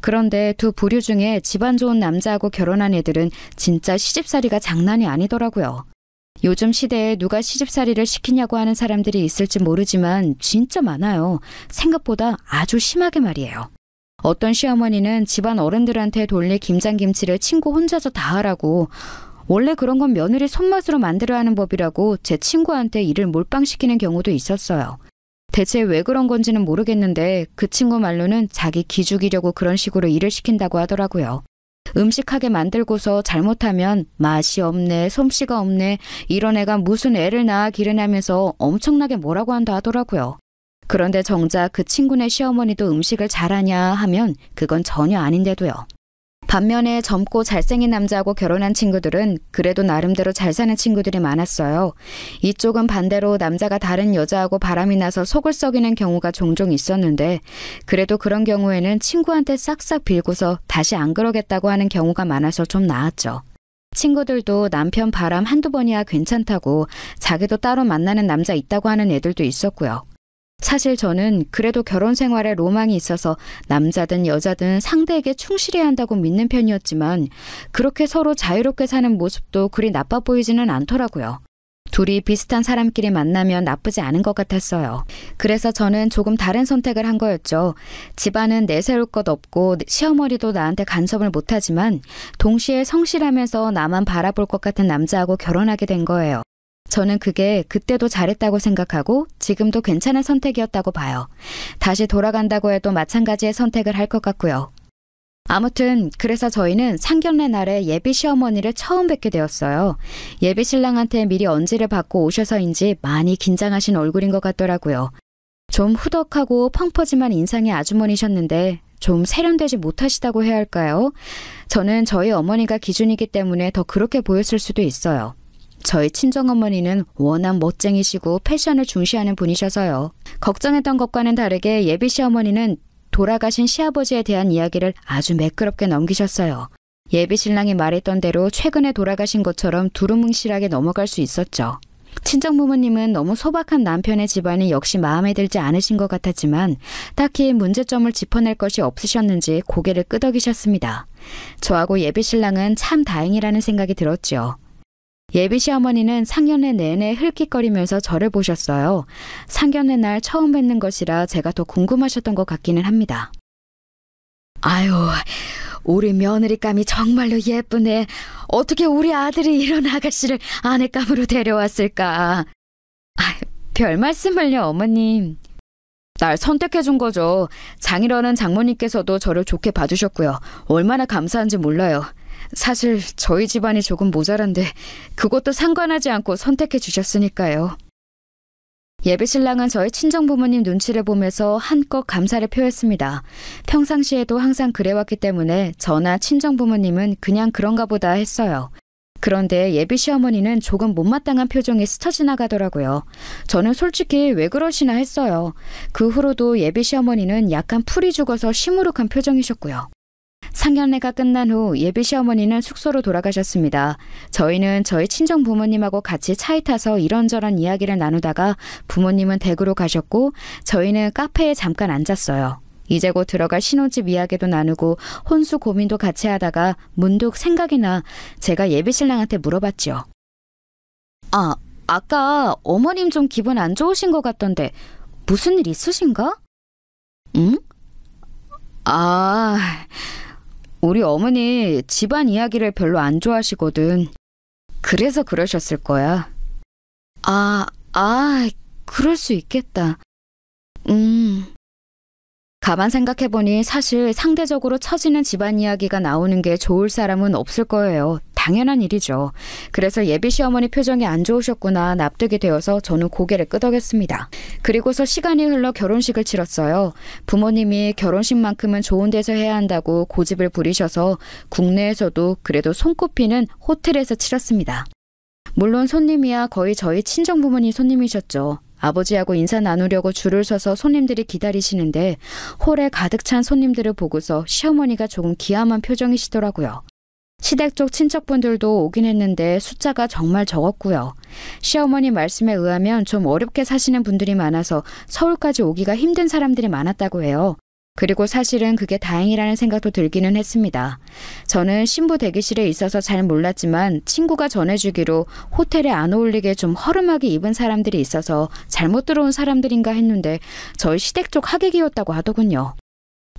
그런데 두 부류 중에 집안 좋은 남자하고 결혼한 애들은 진짜 시집살이가 장난이 아니더라고요. 요즘 시대에 누가 시집살이를 시키냐고 하는 사람들이 있을지 모르지만 진짜 많아요. 생각보다 아주 심하게 말이에요. 어떤 시어머니는 집안 어른들한테 돌릴 김장김치를 친구 혼자서 다 하라고, 원래 그런 건 며느리 손맛으로 만들어야 하는 법이라고 제 친구한테 일을 몰빵시키는 경우도 있었어요. 대체 왜 그런 건지는 모르겠는데 그 친구 말로는 자기 기죽이려고 그런 식으로 일을 시킨다고 하더라고요. 음식하게 만들고서 잘못하면 맛이 없네, 솜씨가 없네, 이런 애가 무슨 애를 낳아 기르냐면서 엄청나게 뭐라고 한다 하더라고요. 그런데 정작 그 친구네 시어머니도 음식을 잘하냐 하면 그건 전혀 아닌데도요. 반면에 젊고 잘생긴 남자하고 결혼한 친구들은 그래도 나름대로 잘 사는 친구들이 많았어요. 이쪽은 반대로 남자가 다른 여자하고 바람이 나서 속을 썩이는 경우가 종종 있었는데 그래도 그런 경우에는 친구한테 싹싹 빌고서 다시 안 그러겠다고 하는 경우가 많아서 좀 나았죠. 친구들도 남편 바람 한두 번이야 괜찮다고 자기도 따로 만나는 남자 있다고 하는 애들도 있었고요. 사실 저는 그래도 결혼 생활에 로망이 있어서 남자든 여자든 상대에게 충실해야 한다고 믿는 편이었지만 그렇게 서로 자유롭게 사는 모습도 그리 나빠 보이지는 않더라고요. 둘이 비슷한 사람끼리 만나면 나쁘지 않은 것 같았어요. 그래서 저는 조금 다른 선택을 한 거였죠. 집안은 내세울 것 없고 시어머니도 나한테 간섭을 못하지만 동시에 성실하면서 나만 바라볼 것 같은 남자하고 결혼하게 된 거예요. 저는 그게 그때도 잘했다고 생각하고 지금도 괜찮은 선택이었다고 봐요. 다시 돌아간다고 해도 마찬가지의 선택을 할 것 같고요. 아무튼 그래서 저희는 상견례 날에 예비 시어머니를 처음 뵙게 되었어요. 예비 신랑한테 미리 언지를 받고 오셔서인지 많이 긴장하신 얼굴인 것 같더라고요. 좀 후덕하고 펑퍼짐한 인상의 아주머니셨는데 좀 세련되지 못하시다고 해야 할까요? 저는 저희 어머니가 기준이기 때문에 더 그렇게 보였을 수도 있어요. 저희 친정어머니는 워낙 멋쟁이시고 패션을 중시하는 분이셔서요. 걱정했던 것과는 다르게 예비 시어머니는 돌아가신 시아버지에 대한 이야기를 아주 매끄럽게 넘기셨어요. 예비 신랑이 말했던 대로 최근에 돌아가신 것처럼 두루뭉실하게 넘어갈 수 있었죠. 친정부모님은 너무 소박한 남편의 집안이 역시 마음에 들지 않으신 것 같았지만 딱히 문제점을 짚어낼 것이 없으셨는지 고개를 끄덕이셨습니다. 저하고 예비 신랑은 참 다행이라는 생각이 들었죠. 예비 시어머니는 상견례 내내 흘낏거리면서 저를 보셨어요. 상견례 날 처음 뵙는 것이라 제가 더 궁금하셨던 것 같기는 합니다. 아유, 우리 며느리감이 정말로 예쁘네. 어떻게 우리 아들이 이런 아가씨를 아내감으로 데려왔을까. 별 말씀을요, 어머님. 날 선택해준 거죠. 장인어른 장모님께서도 저를 좋게 봐주셨고요. 얼마나 감사한지 몰라요. 사실 저희 집안이 조금 모자란데 그것도 상관하지 않고 선택해 주셨으니까요. 예비 신랑은 저희 친정부모님 눈치를 보면서 한껏 감사를 표했습니다. 평상시에도 항상 그래왔기 때문에 저나 친정부모님은 그냥 그런가 보다 했어요. 그런데 예비 시어머니는 조금 못마땅한 표정이 스쳐 지나가더라고요. 저는 솔직히 왜 그러시나 했어요. 그 후로도 예비 시어머니는 약간 풀이 죽어서 시무룩한 표정이셨고요. 상견례가 끝난 후 예비 시어머니는 숙소로 돌아가셨습니다. 저희는 저희 친정 부모님하고 같이 차에 타서 이런저런 이야기를 나누다가 부모님은 댁으로 가셨고 저희는 카페에 잠깐 앉았어요. 이제 곧 들어갈 신혼집 이야기도 나누고 혼수 고민도 같이 하다가 문득 생각이 나 제가 예비 신랑한테 물어봤죠. 아까 어머님 좀 기분 안 좋으신 것 같던데 무슨 일 있으신가? 응? 우리 어머니 집안 이야기를 별로 안 좋아하시거든. 그래서 그러셨을 거야. 그럴 수 있겠다. 가만 생각해보니 사실 상대적으로 처지는 집안 이야기가 나오는 게 좋을 사람은 없을 거예요. 당연한 일이죠. 그래서 예비 시어머니 표정이 안 좋으셨구나 납득이 되어서 저는 고개를 끄덕였습니다. 그리고서 시간이 흘러 결혼식을 치렀어요. 부모님이 결혼식만큼은 좋은 데서 해야 한다고 고집을 부리셔서 국내에서도 그래도 손꼽히는 호텔에서 치렀습니다. 물론 손님이야 거의 저희 친정부모님 손님이셨죠. 아버지하고 인사 나누려고 줄을 서서 손님들이 기다리시는데 홀에 가득 찬 손님들을 보고서 시어머니가 조금 기함한 표정이시더라고요. 시댁 쪽 친척분들도 오긴 했는데 숫자가 정말 적었고요. 시어머니 말씀에 의하면 좀 어렵게 사시는 분들이 많아서 서울까지 오기가 힘든 사람들이 많았다고 해요. 그리고 사실은 그게 다행이라는 생각도 들기는 했습니다. 저는 신부 대기실에 있어서 잘 몰랐지만 친구가 전해주기로 호텔에 안 어울리게 좀 허름하게 입은 사람들이 있어서 잘못 들어온 사람들인가 했는데 저희 시댁 쪽 하객이었다고 하더군요.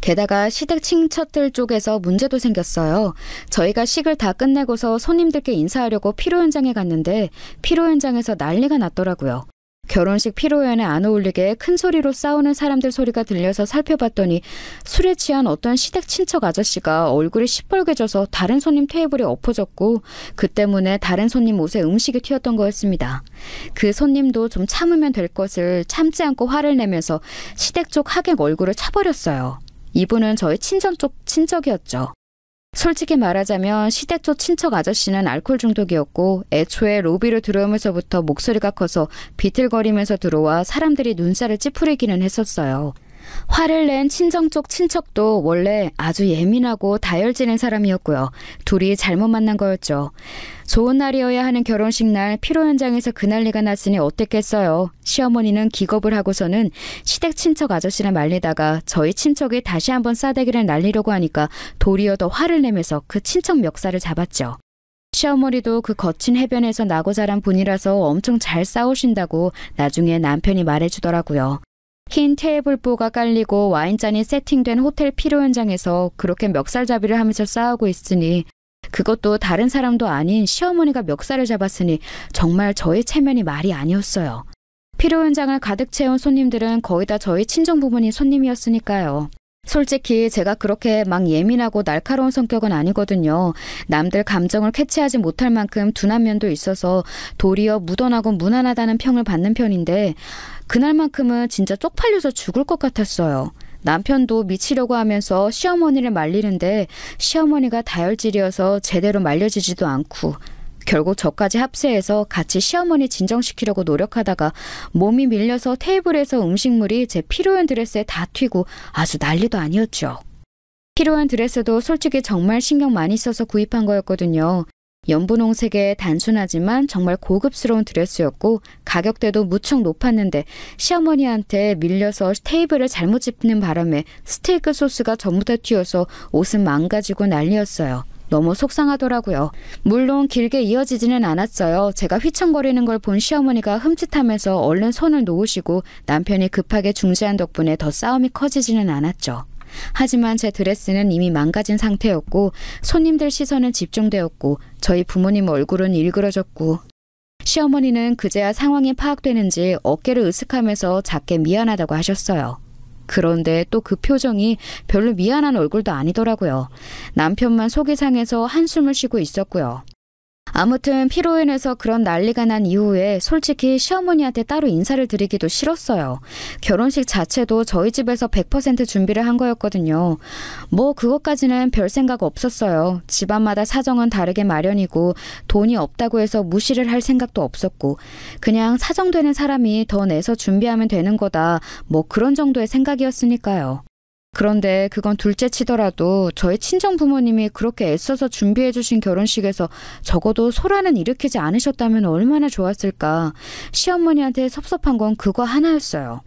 게다가 시댁 친척들 쪽에서 문제도 생겼어요. 저희가 식을 다 끝내고서 손님들께 인사하려고 피로연장에 갔는데 피로연장에서 난리가 났더라고요. 결혼식 피로연에 안 어울리게 큰 소리로 싸우는 사람들 소리가 들려서 살펴봤더니 술에 취한 어떤 시댁 친척 아저씨가 얼굴이 시뻘개져서 다른 손님 테이블에 엎어졌고 그 때문에 다른 손님 옷에 음식이 튀었던 거였습니다. 그 손님도 좀 참으면 될 것을 참지 않고 화를 내면서 시댁 쪽 하객 얼굴을 차버렸어요. 이분은 저희 친정 쪽 친척이었죠. 솔직히 말하자면 시댁 쪽 친척 아저씨는 알코올 중독이었고 애초에 로비로 들어오면서부터 목소리가 커서 비틀거리면서 들어와 사람들이 눈살을 찌푸리기는 했었어요. 화를 낸 친정 쪽 친척도 원래 아주 예민하고 다혈질인 사람이었고요. 둘이 잘못 만난 거였죠. 좋은 날이어야 하는 결혼식 날 피로 현장에서 그 난리가 났으니 어땠겠어요. 시어머니는 기겁을 하고서는 시댁 친척 아저씨를 말리다가 저희 친척이 다시 한번 싸대기를 날리려고 하니까 도리어 더 화를 내면서 그 친척 멱살을 잡았죠. 시어머니도 그 거친 해변에서 나고 자란 분이라서 엄청 잘 싸우신다고 나중에 남편이 말해주더라고요. 흰 테이블보가 깔리고 와인잔이 세팅된 호텔 피로 현장에서 그렇게 멱살잡이를 하면서 싸우고 있으니 그것도 다른 사람도 아닌 시어머니가 멱살을 잡았으니 정말 저의 체면이 말이 아니었어요. 피로 현장을 가득 채운 손님들은 거의 다 저희 친정부모님 손님이었으니까요. 솔직히 제가 그렇게 막 예민하고 날카로운 성격은 아니거든요. 남들 감정을 캐치하지 못할 만큼 둔한 면도 있어서 도리어 무던하고 무난하다는 평을 받는 편인데 그날만큼은 진짜 쪽팔려서 죽을 것 같았어요. 남편도 미치려고 하면서 시어머니를 말리는데 시어머니가 다혈질이어서 제대로 말려지지도 않고 결국 저까지 합세해서 같이 시어머니 진정시키려고 노력하다가 몸이 밀려서 테이블에서 음식물이 제 피로연 드레스에 다 튀고 아주 난리도 아니었죠. 피로연 드레스도 솔직히 정말 신경 많이 써서 구입한 거였거든요. 연분홍색의 단순하지만 정말 고급스러운 드레스였고 가격대도 무척 높았는데 시어머니한테 밀려서 테이블을 잘못 짚는 바람에 스테이크 소스가 전부 다 튀어서 옷은 망가지고 난리였어요. 너무 속상하더라고요. 물론 길게 이어지지는 않았어요. 제가 휘청거리는 걸 본 시어머니가 흠칫하면서 얼른 손을 놓으시고 남편이 급하게 중지한 덕분에 더 싸움이 커지지는 않았죠. 하지만 제 드레스는 이미 망가진 상태였고 손님들 시선은 집중되었고 저희 부모님 얼굴은 일그러졌고 시어머니는 그제야 상황이 파악되는지 어깨를 으쓱하면서 작게 미안하다고 하셨어요. 그런데 또 그 표정이 별로 미안한 얼굴도 아니더라고요. 남편만 속이 상해서 한숨을 쉬고 있었고요. 아무튼 피로연에서 그런 난리가 난 이후에 솔직히 시어머니한테 따로 인사를 드리기도 싫었어요. 결혼식 자체도 저희 집에서 100% 준비를 한 거였거든요. 뭐 그것까지는 별 생각 없었어요. 집안마다 사정은 다르게 마련이고 돈이 없다고 해서 무시를 할 생각도 없었고 그냥 사정되는 사람이 더 내서 준비하면 되는 거다. 뭐 그런 정도의 생각이었으니까요. 그런데 그건 둘째 치더라도 저희 친정 부모님이 그렇게 애써서 준비해 주신 결혼식에서 적어도 소란은 일으키지 않으셨다면 얼마나 좋았을까. 시어머니한테 섭섭한 건 그거 하나였어요.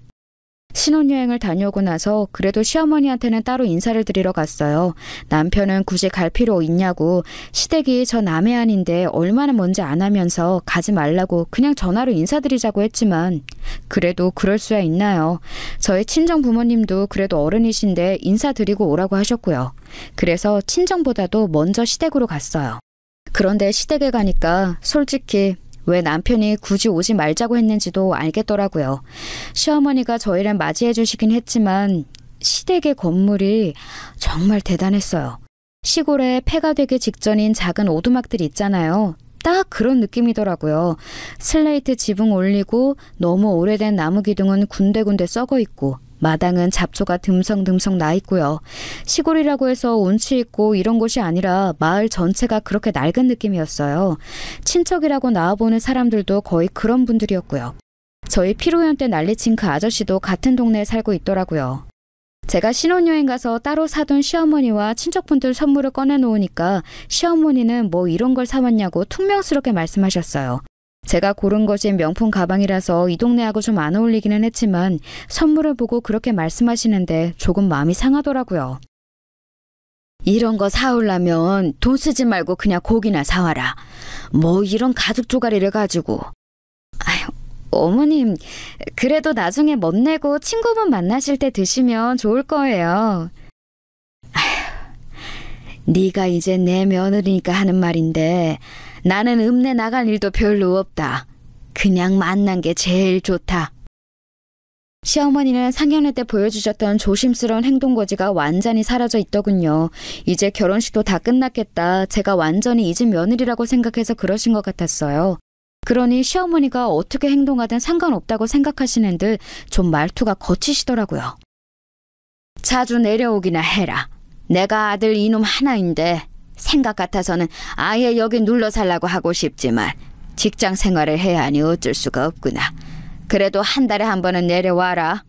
신혼여행을 다녀오고 나서 그래도 시어머니한테는 따로 인사를 드리러 갔어요. 남편은 굳이 갈 필요 있냐고 시댁이 저 남해안인데 얼마나 먼지 안 하면서 가지 말라고 그냥 전화로 인사드리자고 했지만 그래도 그럴 수야 있나요. 저희 친정 부모님도 그래도 어른이신데 인사드리고 오라고 하셨고요. 그래서 친정보다도 먼저 시댁으로 갔어요. 그런데 시댁에 가니까 솔직히 왜 남편이 굳이 오지 말자고 했는지도 알겠더라고요. 시어머니가 저희를 맞이해 주시긴 했지만 시댁의 건물이 정말 대단했어요. 시골에 폐가 되기 직전인 작은 오두막들 있잖아요. 딱 그런 느낌이더라고요. 슬레이트 지붕 올리고 너무 오래된 나무 기둥은 군데군데 썩어 있고 마당은 잡초가 듬성듬성 나 있고요. 시골이라고 해서 운치 있고 이런 곳이 아니라 마을 전체가 그렇게 낡은 느낌이었어요. 친척이라고 나와보는 사람들도 거의 그런 분들이었고요. 저희 피로연 때 난리친 그 아저씨도 같은 동네에 살고 있더라고요. 제가 신혼여행 가서 따로 사둔 시어머니와 친척분들 선물을 꺼내놓으니까 시어머니는 뭐 이런 걸 사왔냐고 퉁명스럽게 말씀하셨어요. 제가 고른 것이 명품 가방이라서 이 동네하고 좀 안 어울리기는 했지만 선물을 보고 그렇게 말씀하시는데 조금 마음이 상하더라고요. 이런 거 사오려면 돈 쓰지 말고 그냥 고기나 사와라. 뭐 이런 가죽 조가리를 가지고. 아휴, 어머님, 그래도 나중에 멋내고 친구분 만나실 때 드시면 좋을 거예요. 아휴, 네가 이제 내 며느리니까 하는 말인데 나는 읍내 나갈 일도 별로 없다. 그냥 만난 게 제일 좋다. 시어머니는 상견례 때 보여주셨던 조심스러운 행동거지가 완전히 사라져 있더군요. 이제 결혼식도 다 끝났겠다. 제가 완전히 잊은 며느리라고 생각해서 그러신 것 같았어요. 그러니 시어머니가 어떻게 행동하든 상관없다고 생각하시는 듯 좀 말투가 거치시더라고요. 자주 내려오기나 해라. 내가 아들 이놈 하나인데 생각 같아서는 아예 여기 눌러 살라고 하고 싶지만 직장 생활을 해야 하니 어쩔 수가 없구나. 그래도 한 달에 한 번은 내려와라.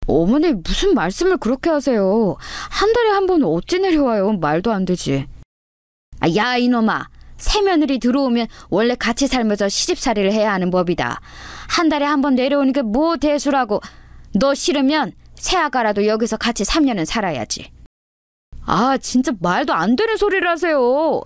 어머니 무슨 말씀을 그렇게 하세요. 한 달에 한 번은 어찌 내려와요. 말도 안 되지. 야 이놈아. 새 며느리 들어오면 원래 같이 살면서 시집살이를 해야 하는 법이다. 한 달에 한 번 내려오는 게 뭐 대수라고. 너 싫으면 새아가라도 여기서 같이 3년은 살아야지. 아 진짜 말도 안 되는 소리를 하세요.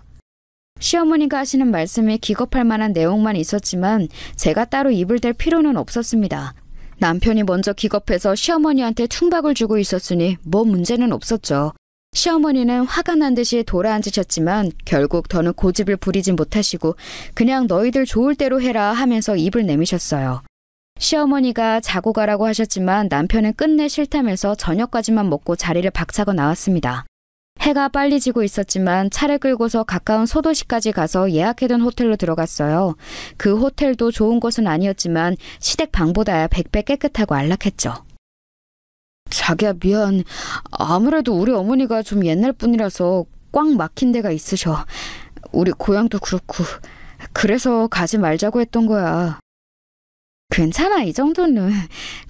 시어머니가 하시는 말씀에 기겁할 만한 내용만 있었지만 제가 따로 입을 댈 필요는 없었습니다. 남편이 먼저 기겁해서 시어머니한테 퉁박을 주고 있었으니 뭐 문제는 없었죠. 시어머니는 화가 난 듯이 돌아앉으셨지만 결국 더는 고집을 부리지 못하시고 그냥 너희들 좋을 대로 해라 하면서 입을 내미셨어요. 시어머니가 자고 가라고 하셨지만 남편은 끝내 싫다면서 저녁까지만 먹고 자리를 박차고 나왔습니다. 해가 빨리 지고 있었지만 차를 끌고서 가까운 소도시까지 가서 예약해둔 호텔로 들어갔어요. 그 호텔도 좋은 곳은 아니었지만 시댁 방보다야 100배 깨끗하고 안락했죠. 자기야 미안. 아무래도 우리 어머니가 좀 옛날 분이라서 꽉 막힌 데가 있으셔. 우리 고향도 그렇고 그래서 가지 말자고 했던 거야. 괜찮아 이 정도는.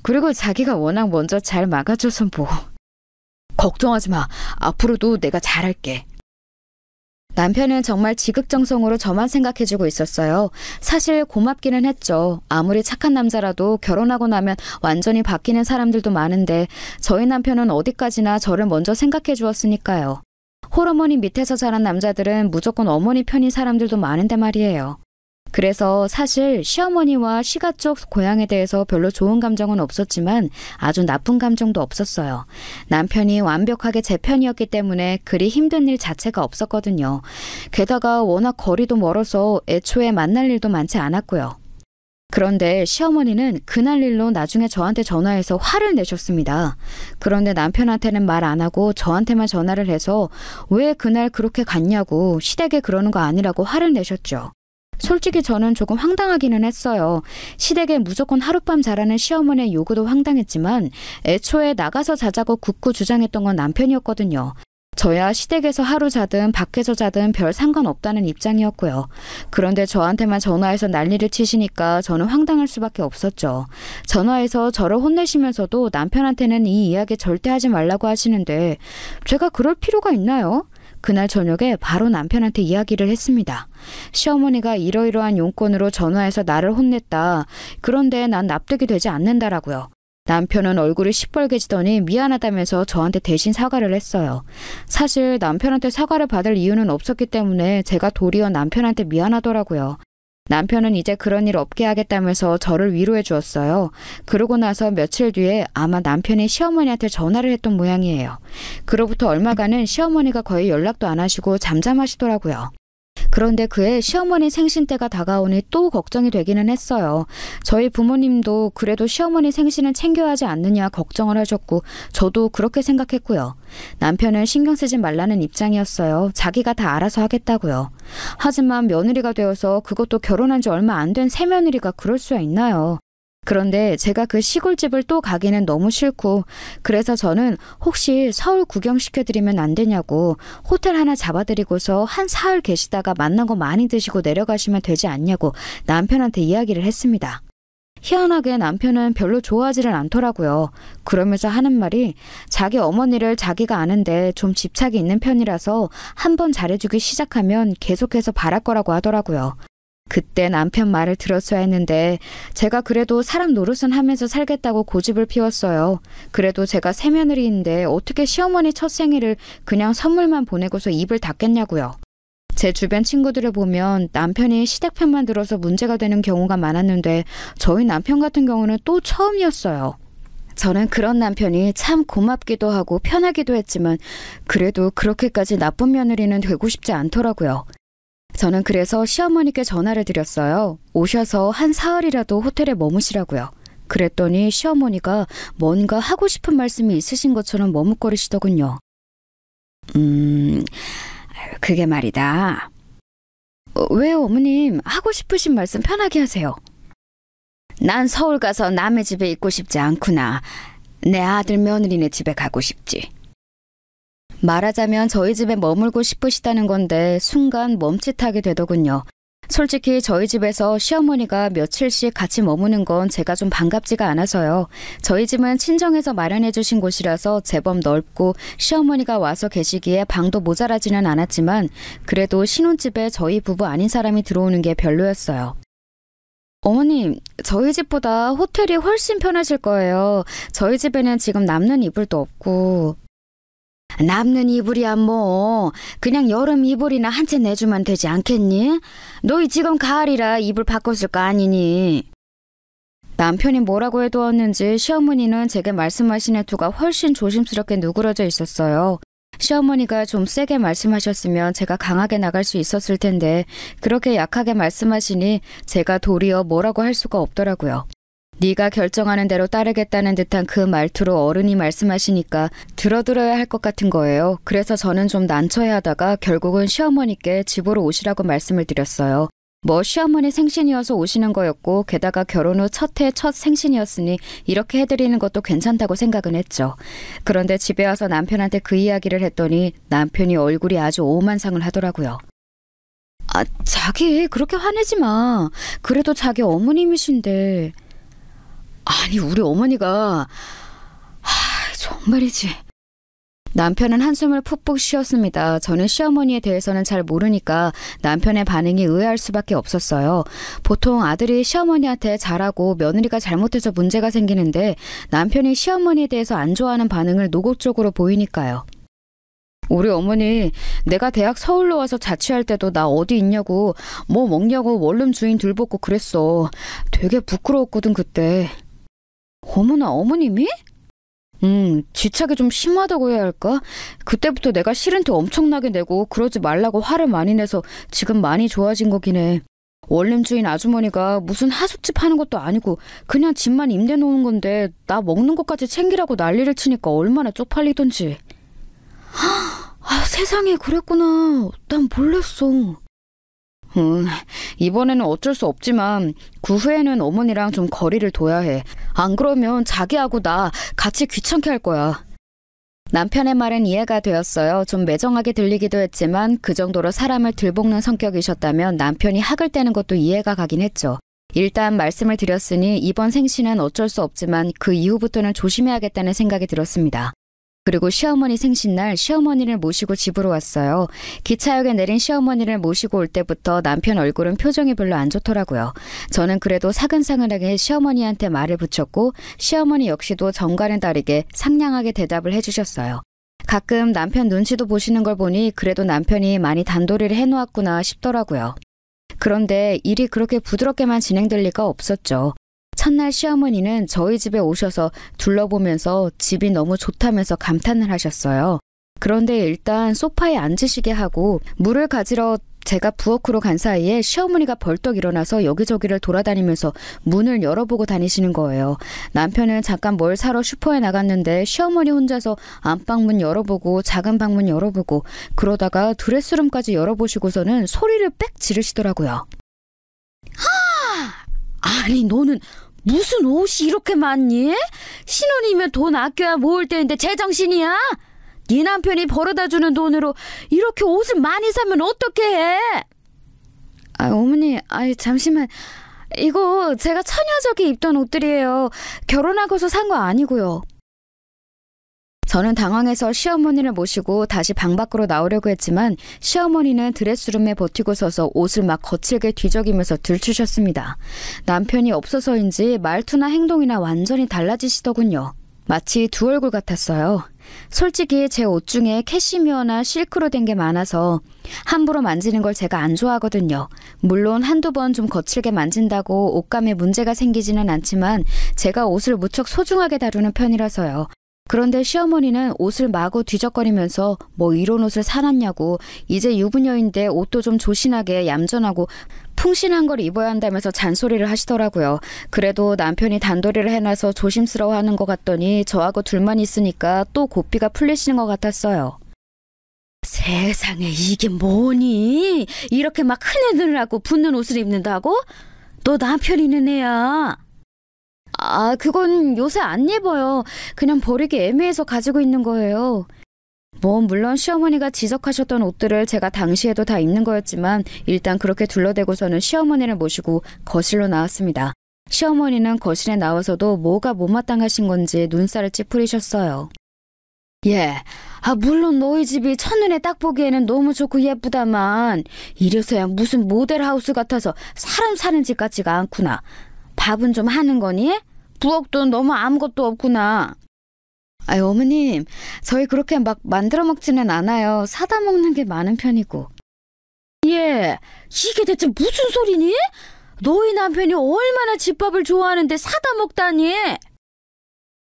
그리고 자기가 워낙 먼저 잘 막아줘서 뭐. 걱정하지 마. 앞으로도 내가 잘할게. 남편은 정말 지극정성으로 저만 생각해주고 있었어요. 사실 고맙기는 했죠. 아무리 착한 남자라도 결혼하고 나면 완전히 바뀌는 사람들도 많은데 저희 남편은 어디까지나 저를 먼저 생각해 주었으니까요. 홀어머니 밑에서 자란 남자들은 무조건 어머니 편인 사람들도 많은데 말이에요. 그래서 사실 시어머니와 시가 쪽 고향에 대해서 별로 좋은 감정은 없었지만 아주 나쁜 감정도 없었어요. 남편이 완벽하게 제 편이었기 때문에 그리 힘든 일 자체가 없었거든요. 게다가 워낙 거리도 멀어서 애초에 만날 일도 많지 않았고요. 그런데 시어머니는 그날 일로 나중에 저한테 전화해서 화를 내셨습니다. 그런데 남편한테는 말 안 하고 저한테만 전화를 해서 왜 그날 그렇게 갔냐고 시댁에 그러는 거 아니라고 화를 내셨죠. 솔직히 저는 조금 황당하기는 했어요. 시댁에 무조건 하룻밤 자라는 시어머니의 요구도 황당했지만 애초에 나가서 자자고 굳고 주장했던 건 남편이었거든요. 저야 시댁에서 하루 자든 밖에서 자든 별 상관없다는 입장이었고요. 그런데 저한테만 전화해서 난리를 치시니까 저는 황당할 수밖에 없었죠. 전화해서 저를 혼내시면서도 남편한테는 이 이야기 절대 하지 말라고 하시는데 제가 그럴 필요가 있나요? 그날 저녁에 바로 남편한테 이야기를 했습니다. 시어머니가 이러이러한 용건으로 전화해서 나를 혼냈다. 그런데 난 납득이 되지 않는다라고요. 남편은 얼굴이 시뻘개지더니 미안하다면서 저한테 대신 사과를 했어요. 사실 남편한테 사과를 받을 이유는 없었기 때문에 제가 도리어 남편한테 미안하더라고요. 남편은 이제 그런 일 없게 하겠다면서 저를 위로해 주었어요. 그러고 나서 며칠 뒤에 아마 남편이 시어머니한테 전화를 했던 모양이에요. 그로부터 얼마간은 시어머니가 거의 연락도 안 하시고 잠잠하시더라고요. 그런데 그해 시어머니 생신 때가 다가오니 또 걱정이 되기는 했어요. 저희 부모님도 그래도 시어머니 생신은 챙겨야 하지 않느냐 걱정을 하셨고 저도 그렇게 생각했고요. 남편은 신경 쓰지 말라는 입장이었어요. 자기가 다 알아서 하겠다고요. 하지만 며느리가 되어서 그것도 결혼한 지 얼마 안 된 새며느리가 그럴 수야 있나요? 그런데 제가 그 시골집을 또 가기는 너무 싫고 그래서 저는 혹시 서울 구경시켜드리면 안 되냐고 호텔 하나 잡아드리고서 한 사흘 계시다가 맛난 거 많이 드시고 내려가시면 되지 않냐고 남편한테 이야기를 했습니다. 희한하게 남편은 별로 좋아하지를 않더라고요. 그러면서 하는 말이 자기 어머니를 자기가 아는데 좀 집착이 있는 편이라서 한번 잘해주기 시작하면 계속해서 바랄 거라고 하더라고요. 그때 남편 말을 들었어야 했는데 제가 그래도 사람 노릇은 하면서 살겠다고 고집을 피웠어요. 그래도 제가 새며느리인데 어떻게 시어머니 첫 생일을 그냥 선물만 보내고서 입을 닫겠냐고요. 제 주변 친구들을 보면 남편이 시댁 편만 들어서 문제가 되는 경우가 많았는데 저희 남편 같은 경우는 또 처음이었어요. 저는 그런 남편이 참 고맙기도 하고 편하기도 했지만 그래도 그렇게까지 나쁜 며느리는 되고 싶지 않더라고요. 저는 그래서 시어머니께 전화를 드렸어요. 오셔서 한 사흘이라도 호텔에 머무시라고요. 그랬더니 시어머니가 뭔가 하고 싶은 말씀이 있으신 것처럼 머뭇거리시더군요. 그게 말이다. 왜요, 어머님? 하고 싶으신 말씀 편하게 하세요. 난 서울 가서 남의 집에 있고 싶지 않구나. 내 아들 며느리네 집에 가고 싶지. 말하자면 저희 집에 머물고 싶으시다는 건데 순간 멈칫하게 되더군요. 솔직히 저희 집에서 시어머니가 며칠씩 같이 머무는 건 제가 좀 반갑지가 않아서요. 저희 집은 친정에서 마련해 주신 곳이라서 제법 넓고 시어머니가 와서 계시기에 방도 모자라지는 않았지만 그래도 신혼집에 저희 부부 아닌 사람이 들어오는 게 별로였어요. 어머님, 저희 집보다 호텔이 훨씬 편하실 거예요. 저희 집에는 지금 남는 이불도 없고. 남는 이불이야 뭐 그냥 여름 이불이나 한 채 내주면 되지 않겠니? 너희 지금 가을이라 이불 바꿨을 거 아니니? 남편이 뭐라고 해두었는지 시어머니는 제게 말씀하신 애투가 훨씬 조심스럽게 누그러져 있었어요. 시어머니가 좀 세게 말씀하셨으면 제가 강하게 나갈 수 있었을 텐데 그렇게 약하게 말씀하시니 제가 도리어 뭐라고 할 수가 없더라고요. 네가 결정하는 대로 따르겠다는 듯한 그 말투로 어른이 말씀하시니까 들어야 할 것 같은 거예요. 그래서 저는 좀 난처해하다가 결국은 시어머니께 집으로 오시라고 말씀을 드렸어요. 뭐 시어머니 생신이어서 오시는 거였고 게다가 결혼 후 첫 해 첫 생신이었으니 이렇게 해드리는 것도 괜찮다고 생각은 했죠. 그런데 집에 와서 남편한테 그 이야기를 했더니 남편이 얼굴이 아주 오만상을 하더라고요. 자기 그렇게 화내지 마. 그래도 자기 어머님이신데. 아니 우리 어머니가 정말이지. 남편은 한숨을 푹푹 쉬었습니다. 저는 시어머니에 대해서는 잘 모르니까 남편의 반응이 의아할 수밖에 없었어요. 보통 아들이 시어머니한테 잘하고 며느리가 잘못해서 문제가 생기는데 남편이 시어머니에 대해서 안 좋아하는 반응을 노골적으로 보이니까요. 우리 어머니 내가 대학 서울로 와서 자취할 때도 나 어디 있냐고 뭐 먹냐고 원룸 주인 들볶고 그랬어. 되게 부끄러웠거든 그때. 어머나 어머님이? 집착이 좀 심하다고 해야 할까? 그때부터 내가 싫은 티 엄청나게 내고 그러지 말라고 화를 많이 내서 지금 많이 좋아진 거긴 해. 원룸 주인 아주머니가 무슨 하숙집 하는 것도 아니고 그냥 집만 임대 놓은 건데 나 먹는 것까지 챙기라고 난리를 치니까 얼마나 쪽팔리던지. 세상에 그랬구나. 난 몰랐어. 이번에는 어쩔 수 없지만 그 후에는 어머니랑 좀 거리를 둬야 해. 안 그러면 자기하고 나 같이 귀찮게 할 거야. 남편의 말은 이해가 되었어요. 좀 매정하게 들리기도 했지만 그 정도로 사람을 들볶는 성격이셨다면 남편이 학을 떼는 것도 이해가 가긴 했죠. 일단 말씀을 드렸으니 이번 생신은 어쩔 수 없지만 그 이후부터는 조심해야겠다는 생각이 들었습니다. 그리고 시어머니 생신날 시어머니를 모시고 집으로 왔어요. 기차역에 내린 시어머니를 모시고 올 때부터 남편 얼굴은 표정이 별로 안 좋더라고요. 저는 그래도 사근사근하게 시어머니한테 말을 붙였고 시어머니 역시도 전과는 다르게 상냥하게 대답을 해주셨어요. 가끔 남편 눈치도 보시는 걸 보니 그래도 남편이 많이 단도리를 해놓았구나 싶더라고요. 그런데 일이 그렇게 부드럽게만 진행될 리가 없었죠. 첫날 시어머니는 저희 집에 오셔서 둘러보면서 집이 너무 좋다면서 감탄을 하셨어요. 그런데 일단 소파에 앉으시게 하고 물을 가지러 제가 부엌으로 간 사이에 시어머니가 벌떡 일어나서 여기저기를 돌아다니면서 문을 열어보고 다니시는 거예요. 남편은 잠깐 뭘 사러 슈퍼에 나갔는데 시어머니 혼자서 안방문 열어보고 작은 방문 열어보고 그러다가 드레스룸까지 열어보시고서는 소리를 빽 지르시더라고요. 아니 너는 무슨 옷이 이렇게 많니? 신혼이면 돈 아껴야 모을 때인데 제정신이야? 네 남편이 벌어다 주는 돈으로 이렇게 옷을 많이 사면 어떻게 해? 어머니, 잠시만. 이거 제가 처녀적이 입던 옷들이에요. 결혼하고서 산 거 아니고요. 저는 당황해서 시어머니를 모시고 다시 방 밖으로 나오려고 했지만 시어머니는 드레스룸에 버티고 서서 옷을 막 거칠게 뒤적이면서 들추셨습니다. 남편이 없어서인지 말투나 행동이나 완전히 달라지시더군요. 마치 두 얼굴 같았어요. 솔직히 제 옷 중에 캐시미어나 실크로 된 게 많아서 함부로 만지는 걸 제가 안 좋아하거든요. 물론 한두 번 좀 거칠게 만진다고 옷감에 문제가 생기지는 않지만 제가 옷을 무척 소중하게 다루는 편이라서요. 그런데 시어머니는 옷을 마구 뒤적거리면서 뭐 이런 옷을 사놨냐고, 이제 유부녀인데 옷도 좀 조신하게 얌전하고 풍신한 걸 입어야 한다면서 잔소리를 하시더라고요. 그래도 남편이 단도리를 해놔서 조심스러워하는 것 같더니 저하고 둘만 있으니까 또 고삐가 풀리시는 것 같았어요. 세상에 이게 뭐니? 이렇게 막 큰애들하고 붙는 옷을 입는다고? 너 남편 있는 애야. 그건 요새 안 입어요. 그냥 버리기 애매해서 가지고 있는 거예요. 물론 시어머니가 지적하셨던 옷들을 제가 당시에도 다 입는 거였지만 일단 그렇게 둘러대고서는 시어머니를 모시고 거실로 나왔습니다. 시어머니는 거실에 나와서도 뭐가 못마땅하신 건지 눈살을 찌푸리셨어요. 물론 너희 집이 첫눈에 딱 보기에는 너무 좋고 예쁘다만 이래서야 무슨 모델하우스 같아서 사람 사는 집 같지가 않구나. 밥은 좀 하는 거니? 부엌도 너무 아무것도 없구나. 어머님, 저희 그렇게 막 만들어 먹지는 않아요. 사다 먹는 게 많은 편이고. 이게 대체 무슨 소리니? 너희 남편이 얼마나 집밥을 좋아하는데 사다 먹다니?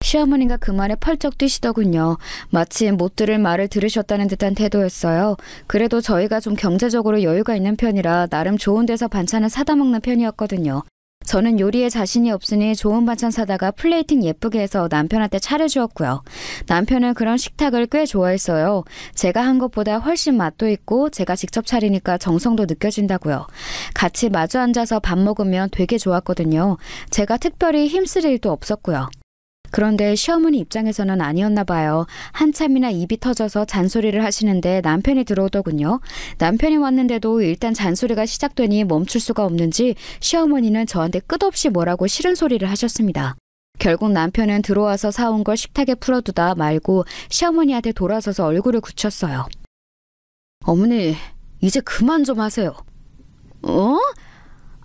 시어머니가 그 말에 펄쩍 뛰시더군요. 마치 못 들을 말을 들으셨다는 듯한 태도였어요. 그래도 저희가 좀 경제적으로 여유가 있는 편이라 나름 좋은 데서 반찬을 사다 먹는 편이었거든요. 저는 요리에 자신이 없으니 좋은 반찬 사다가 플레이팅 예쁘게 해서 남편한테 차려주었고요. 남편은 그런 식탁을 꽤 좋아했어요. 제가 한 것보다 훨씬 맛도 있고 제가 직접 차리니까 정성도 느껴진다고요. 같이 마주 앉아서 밥 먹으면 되게 좋았거든요. 제가 특별히 힘쓸 일도 없었고요. 그런데 시어머니 입장에서는 아니었나 봐요. 한참이나 입이 터져서 잔소리를 하시는데 남편이 들어오더군요. 남편이 왔는데도 일단 잔소리가 시작되니 멈출 수가 없는지 시어머니는 저한테 끝없이 뭐라고 싫은 소리를 하셨습니다. 결국 남편은 들어와서 사온 걸 식탁에 풀어두다 말고 시어머니한테 돌아서서 얼굴을 굳혔어요. 어머니, 이제 그만 좀 하세요.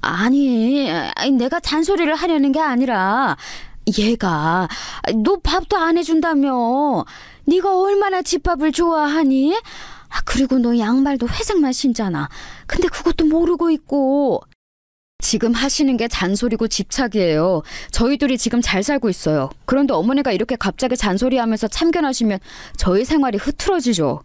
아니, 내가 잔소리를 하려는 게 아니라 얘가 너 밥도 안 해준다며. 네가 얼마나 집밥을 좋아하니? 그리고 너 양말도 회색만 신잖아. 근데 그것도 모르고 있고. 지금 하시는 게 잔소리고 집착이에요. 저희들이 지금 잘 살고 있어요. 그런데 어머니가 이렇게 갑자기 잔소리하면서 참견하시면 저희 생활이 흐트러지죠.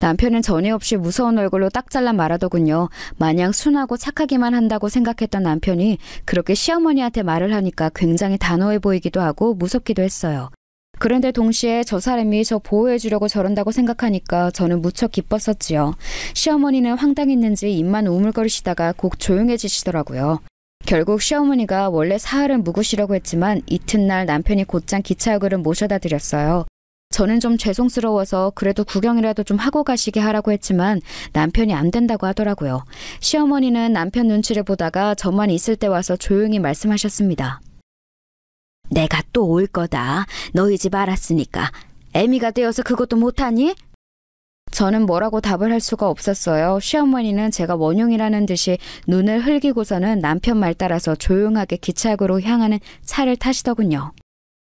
남편은 전에 없이 무서운 얼굴로 딱 잘라 말하더군요. 마냥 순하고 착하기만 한다고 생각했던 남편이 그렇게 시어머니한테 말을 하니까 굉장히 단호해 보이기도 하고 무섭기도 했어요. 그런데 동시에 저 사람이 저 보호해주려고 저런다고 생각하니까 저는 무척 기뻤었지요. 시어머니는 황당했는지 입만 우물거리시다가 곡 조용해지시더라고요. 결국 시어머니가 원래 사흘은 묵으시려고 했지만 이튿날 남편이 곧장 기차역으로 모셔다 드렸어요. 저는 좀 죄송스러워서 그래도 구경이라도 좀 하고 가시게 하라고 했지만 남편이 안 된다고 하더라고요. 시어머니는 남편 눈치를 보다가 저만 있을 때 와서 조용히 말씀하셨습니다. 내가 또 올 거다. 너희 집 알았으니까. 애미가 되어서 그것도 못하니? 저는 뭐라고 답을 할 수가 없었어요. 시어머니는 제가 원흉이라는 듯이 눈을 흘기고서는 남편 말 따라서 조용하게 기차역으로 향하는 차를 타시더군요.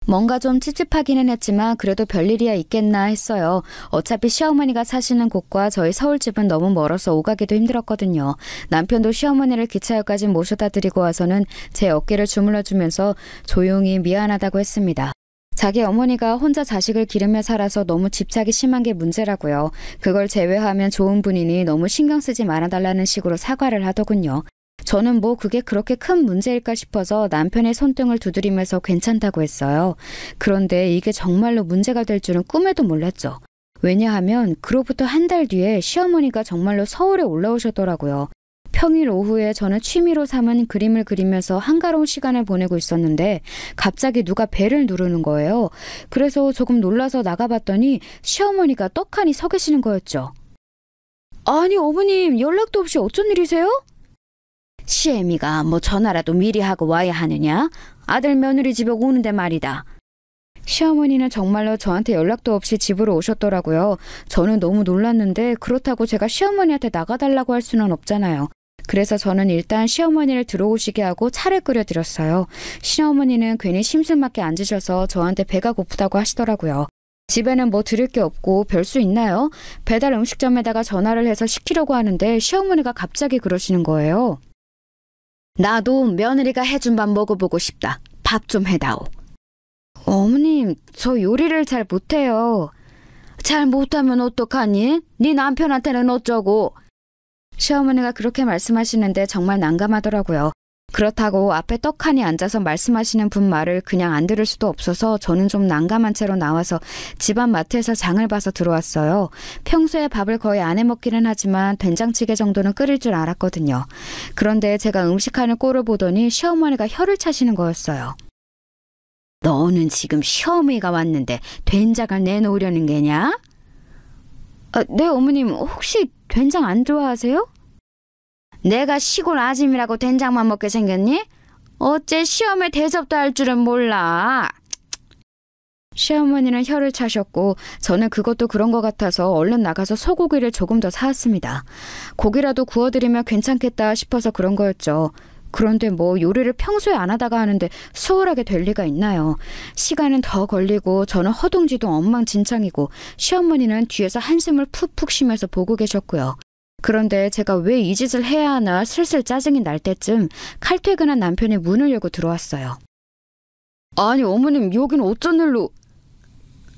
뭔가 좀 찝찝하기는 했지만 그래도 별일이야 있겠나 했어요. 어차피 시어머니가 사시는 곳과 저희 서울집은 너무 멀어서 오가기도 힘들었거든요. 남편도 시어머니를 기차역까지 모셔다 드리고 와서는 제 어깨를 주물러주면서 조용히 미안하다고 했습니다. 자기 어머니가 혼자 자식을 기르며 살아서 너무 집착이 심한 게 문제라고요. 그걸 제외하면 좋은 분이니 너무 신경 쓰지 말아달라는 식으로 사과를 하더군요. 저는 뭐 그게 그렇게 큰 문제일까 싶어서 남편의 손등을 두드리면서 괜찮다고 했어요. 그런데 이게 정말로 문제가 될 줄은 꿈에도 몰랐죠. 왜냐하면 그로부터 한 달 뒤에 시어머니가 정말로 서울에 올라오셨더라고요. 평일 오후에 저는 취미로 삼은 그림을 그리면서 한가로운 시간을 보내고 있었는데 갑자기 누가 벨을 누르는 거예요. 그래서 조금 놀라서 나가봤더니 시어머니가 떡하니 서 계시는 거였죠. 아니 어머님, 연락도 없이 어쩐 일이세요? 시애미가 뭐 전화라도 미리 하고 와야 하느냐? 아들 며느리 집에 오는데 말이다. 시어머니는 정말로 저한테 연락도 없이 집으로 오셨더라고요. 저는 너무 놀랐는데 그렇다고 제가 시어머니한테 나가달라고 할 수는 없잖아요. 그래서 저는 일단 시어머니를 들어오시게 하고 차를 끓여드렸어요. 시어머니는 괜히 심술맞게 앉으셔서 저한테 배가 고프다고 하시더라고요. 집에는 뭐 드릴 게 없고 별 수 있나요? 배달 음식점에다가 전화를 해서 시키려고 하는데 시어머니가 갑자기 그러시는 거예요. 나도 며느리가 해준 밥 먹어보고 싶다. 밥 좀 해다오. 어머님, 저 요리를 잘 못해요. 잘 못하면 어떡하니? 네 남편한테는 어쩌고? 시어머니가 그렇게 말씀하시는데 정말 난감하더라고요. 그렇다고 앞에 떡하니 앉아서 말씀하시는 분 말을 그냥 안 들을 수도 없어서 저는 좀 난감한 채로 나와서 집안 마트에서 장을 봐서 들어왔어요. 평소에 밥을 거의 안 해먹기는 하지만 된장찌개 정도는 끓일 줄 알았거든요. 그런데 제가 음식하는 꼴을 보더니 시어머니가 혀를 차시는 거였어요. 너는 지금 시어머니가 왔는데 된장을 내놓으려는 게냐? 네 어머님, 혹시 된장 안 좋아하세요? 내가 시골 아짐이라고 된장만 먹게 생겼니? 어째 시어머니 대접도 할 줄은 몰라. 시어머니는 혀를 차셨고 저는 그것도 그런 것 같아서 얼른 나가서 소고기를 조금 더 사왔습니다. 고기라도 구워드리면 괜찮겠다 싶어서 그런 거였죠. 그런데 뭐 요리를 평소에 안 하다가 하는데 수월하게 될 리가 있나요? 시간은 더 걸리고 저는 허둥지둥 엉망진창이고 시어머니는 뒤에서 한숨을 푹푹 쉬면서 보고 계셨고요. 그런데 제가 왜 이 짓을 해야 하나 슬슬 짜증이 날 때쯤 칼퇴근한 남편이 문을 열고 들어왔어요. 아니 어머님, 여긴 어쩐 일로...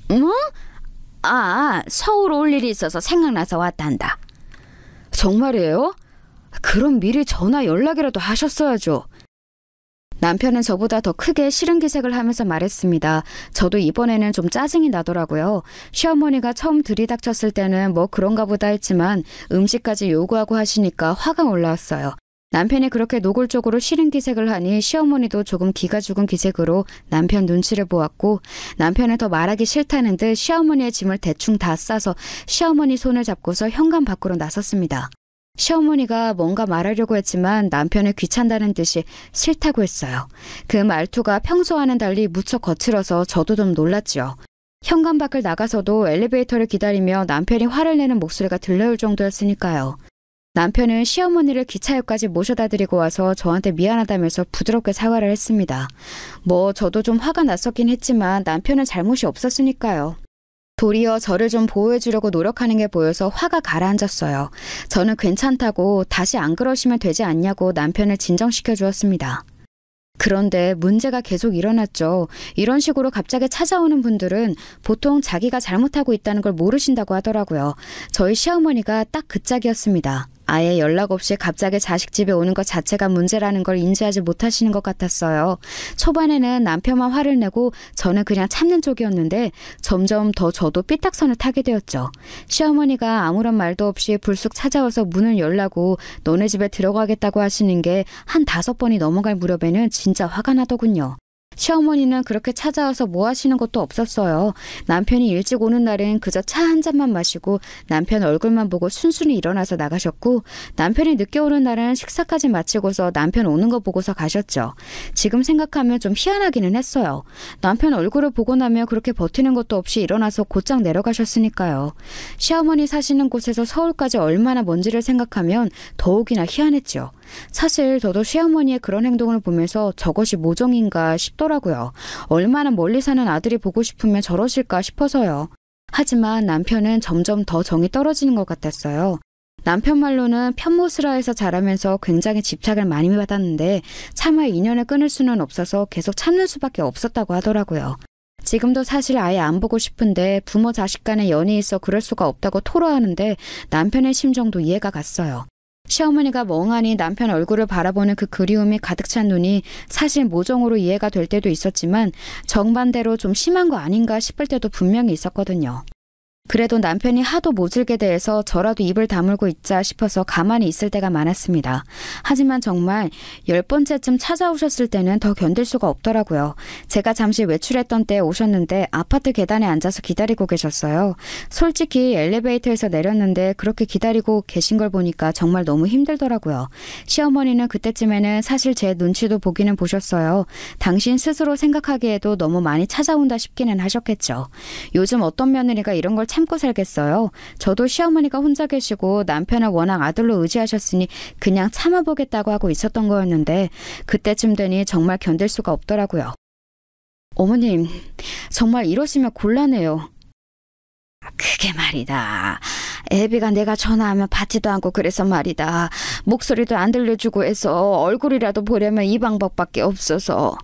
뭐? 서울 올 일이 있어서 생각나서 왔단다. 정말이에요? 그럼 미리 전화 연락이라도 하셨어야죠. 남편은 저보다 더 크게 싫은 기색을 하면서 말했습니다. 저도 이번에는 좀 짜증이 나더라고요. 시어머니가 처음 들이닥쳤을 때는 뭐 그런가 보다 했지만 음식까지 요구하고 하시니까 화가 올라왔어요. 남편이 그렇게 노골적으로 싫은 기색을 하니 시어머니도 조금 기가 죽은 기색으로 남편 눈치를 보았고 남편은 더 말하기 싫다는 듯 시어머니의 짐을 대충 다 싸서 시어머니 손을 잡고서 현관 밖으로 나섰습니다. 시어머니가 뭔가 말하려고 했지만 남편은 귀찮다는 듯이 싫다고 했어요. 그 말투가 평소와는 달리 무척 거칠어서 저도 좀 놀랐지요. 현관 밖을 나가서도 엘리베이터를 기다리며 남편이 화를 내는 목소리가 들려올 정도였으니까요. 남편은 시어머니를 기차역까지 모셔다 드리고 와서 저한테 미안하다면서 부드럽게 사과를 했습니다. 뭐 저도 좀 화가 났었긴 했지만 남편은 잘못이 없었으니까요. 도리어 저를 좀 보호해주려고 노력하는 게 보여서 화가 가라앉았어요. 저는 괜찮다고 다시 안 그러시면 되지 않냐고 남편을 진정시켜 주었습니다. 그런데 문제가 계속 일어났죠. 이런 식으로 갑자기 찾아오는 분들은 보통 자기가 잘못하고 있다는 걸 모르신다고 하더라고요. 저희 시어머니가 딱 그 짝이었습니다. 아예 연락 없이 갑자기 자식 집에 오는 것 자체가 문제라는 걸 인지하지 못하시는 것 같았어요. 초반에는 남편만 화를 내고 저는 그냥 참는 쪽이었는데 점점 더 저도 삐딱선을 타게 되었죠. 시어머니가 아무런 말도 없이 불쑥 찾아와서 문을 열라고 너네 집에 들어가겠다고 하시는 게 한 5번이 넘어갈 무렵에는 진짜 화가 나더군요. 시어머니는 그렇게 찾아와서 뭐 하시는 것도 없었어요. 남편이 일찍 오는 날은 그저 차 한 잔만 마시고 남편 얼굴만 보고 순순히 일어나서 나가셨고 남편이 늦게 오는 날은 식사까지 마치고서 남편 오는 거 보고서 가셨죠. 지금 생각하면 좀 희한하기는 했어요. 남편 얼굴을 보고 나면 그렇게 버티는 것도 없이 일어나서 곧장 내려가셨으니까요. 시어머니 사시는 곳에서 서울까지 얼마나 먼지를 생각하면 더욱이나 희한했죠. 사실 저도 시어머니의 그런 행동을 보면서 저것이 모정인가 싶더라고요. 얼마나 멀리 사는 아들이 보고 싶으면 저러실까 싶어서요. 하지만 남편은 점점 더 정이 떨어지는 것 같았어요. 남편 말로는 편모스라에서 자라면서 굉장히 집착을 많이 받았는데 차마 인연을 끊을 수는 없어서 계속 참는 수밖에 없었다고 하더라고요. 지금도 사실 아예 안 보고 싶은데 부모 자식 간의 연이 있어 그럴 수가 없다고 토로하는데 남편의 심정도 이해가 갔어요. 시어머니가 멍하니 남편 얼굴을 바라보는 그 그리움이 가득 찬 눈이 사실 모종으로 이해가 될 때도 있었지만 정반대로 좀 심한 거 아닌가 싶을 때도 분명히 있었거든요. 그래도 남편이 하도 모질게 대해서 저라도 입을 다물고 있자 싶어서 가만히 있을 때가 많았습니다. 하지만 정말 10번째쯤 찾아오셨을 때는 더 견딜 수가 없더라고요. 제가 잠시 외출했던 때 오셨는데 아파트 계단에 앉아서 기다리고 계셨어요. 솔직히 엘리베이터에서 내렸는데 그렇게 기다리고 계신 걸 보니까 정말 너무 힘들더라고요. 시어머니는 그때쯤에는 사실 제 눈치도 보기는 보셨어요. 당신 스스로 생각하기에도 너무 많이 찾아온다 싶기는 하셨겠죠. 요즘 어떤 며느리가 이런 걸 참고 살겠어요. 저도 시어머니가 혼자 계시고 남편을 워낙 아들로 의지하셨으니 그냥 참아보겠다고 하고 있었던 거였는데 그때쯤 되니 정말 견딜 수가 없더라고요. 어머님, 정말 이러시면 곤란해요. 그게 말이다. 애비가 내가 전화하면 받지도 않고 그래서 말이다. 목소리도 안 들려주고 해서 얼굴이라도 보려면 이 방법밖에 없어서.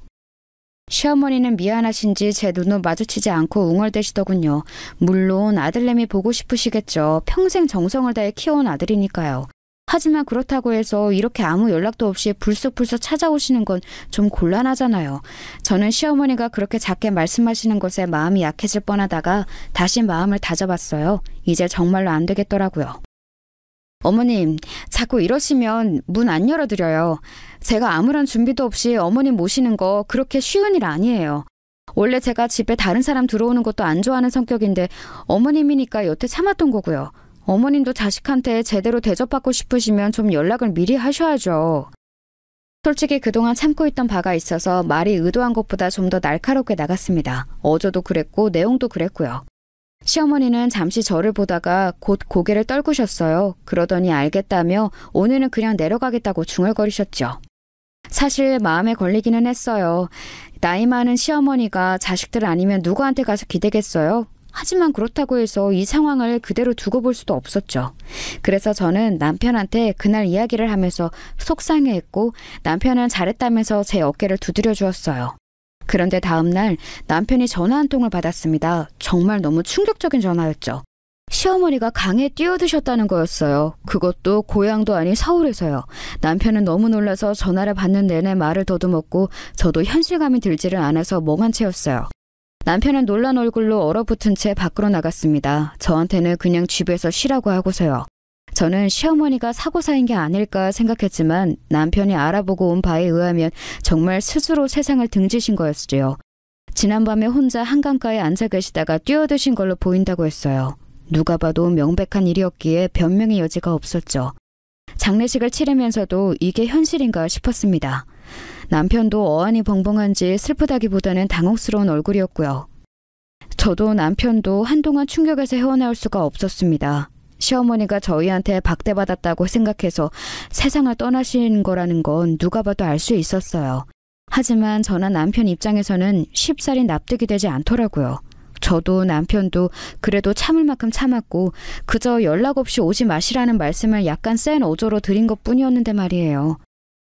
시어머니는 미안하신지 제 눈을 마주치지 않고 웅얼대시더군요. 물론 아들내미 보고 싶으시겠죠. 평생 정성을 다해 키워온 아들이니까요. 하지만 그렇다고 해서 이렇게 아무 연락도 없이 불쑥불쑥 찾아오시는 건 좀 곤란하잖아요. 저는 시어머니가 그렇게 작게 말씀하시는 것에 마음이 약해질 뻔하다가 다시 마음을 다져봤어요. 이제 정말로 안 되겠더라고요. 어머님, 자꾸 이러시면 문 안 열어드려요. 제가 아무런 준비도 없이 어머님 모시는 거 그렇게 쉬운 일 아니에요. 원래 제가 집에 다른 사람 들어오는 것도 안 좋아하는 성격인데 어머님이니까 여태 참았던 거고요. 어머님도 자식한테 제대로 대접받고 싶으시면 좀 연락을 미리 하셔야죠. 솔직히 그동안 참고 있던 바가 있어서 말이 의도한 것보다 좀 더 날카롭게 나갔습니다. 어조도 그랬고 내용도 그랬고요. 시어머니는 잠시 저를 보다가 곧 고개를 떨구셨어요. 그러더니 알겠다며 오늘은 그냥 내려가겠다고 중얼거리셨죠. 사실 마음에 걸리기는 했어요. 나이 많은 시어머니가 자식들 아니면 누구한테 가서 기대겠어요? 하지만 그렇다고 해서 이 상황을 그대로 두고 볼 수도 없었죠. 그래서 저는 남편한테 그날 이야기를 하면서 속상해했고 남편은 잘했다면서 제 어깨를 두드려 주었어요. 그런데 다음날 남편이 전화 한 통을 받았습니다. 정말 너무 충격적인 전화였죠. 시어머니가 강에 뛰어드셨다는 거였어요. 그것도 고향도 아닌 서울에서요. 남편은 너무 놀라서 전화를 받는 내내 말을 더듬었고 저도 현실감이 들지를 않아서 멍한 채였어요. 남편은 놀란 얼굴로 얼어붙은 채 밖으로 나갔습니다. 저한테는 그냥 집에서 쉬라고 하고서요. 저는 시어머니가 사고사인 게 아닐까 생각했지만 남편이 알아보고 온 바에 의하면 정말 스스로 세상을 등지신 거였지요. 지난밤에 혼자 한강가에 앉아 계시다가 뛰어드신 걸로 보인다고 했어요. 누가 봐도 명백한 일이었기에 변명의 여지가 없었죠. 장례식을 치르면서도 이게 현실인가 싶었습니다. 남편도 어안이 벙벙한지 슬프다기보다는 당혹스러운 얼굴이었고요. 저도 남편도 한동안 충격에서 헤어나올 수가 없었습니다. 시어머니가 저희한테 박대받았다고 생각해서 세상을 떠나신 거라는 건 누가 봐도 알 수 있었어요. 하지만 저나 남편 입장에서는 쉽사리 납득이 되지 않더라고요. 저도 남편도 그래도 참을 만큼 참았고 그저 연락 없이 오지 마시라는 말씀을 약간 센 어조로 드린 것뿐이었는데 말이에요.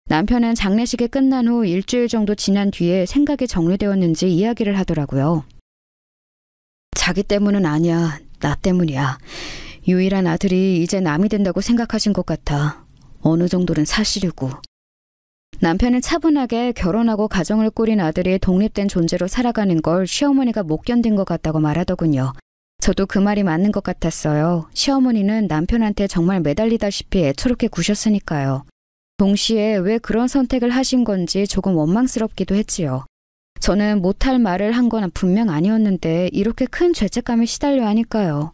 남편은 장례식이 끝난 후 일주일 정도 지난 뒤에 생각이 정리되었는지 이야기를 하더라고요. 자기 때문은 아니야. 나 때문이야. 유일한 아들이 이제 남이 된다고 생각하신 것 같아. 어느 정도는 사실이고. 남편은 차분하게 결혼하고 가정을 꾸린 아들이 독립된 존재로 살아가는 걸 시어머니가 못 견딘 것 같다고 말하더군요. 저도 그 말이 맞는 것 같았어요. 시어머니는 남편한테 정말 매달리다시피 애처롭게 구셨으니까요. 동시에 왜 그런 선택을 하신 건지 조금 원망스럽기도 했지요. 저는 못할 말을 한 건 분명 아니었는데 이렇게 큰 죄책감에 시달려 하니까요.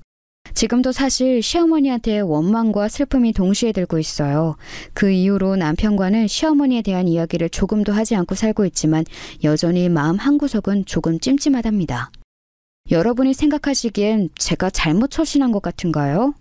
지금도 사실 시어머니한테 원망과 슬픔이 동시에 들고 있어요. 그 이후로 남편과는 시어머니에 대한 이야기를 조금도 하지 않고 살고 있지만 여전히 마음 한구석은 조금 찜찜하답니다. 여러분이 생각하시기엔 제가 잘못 처신한 것 같은가요?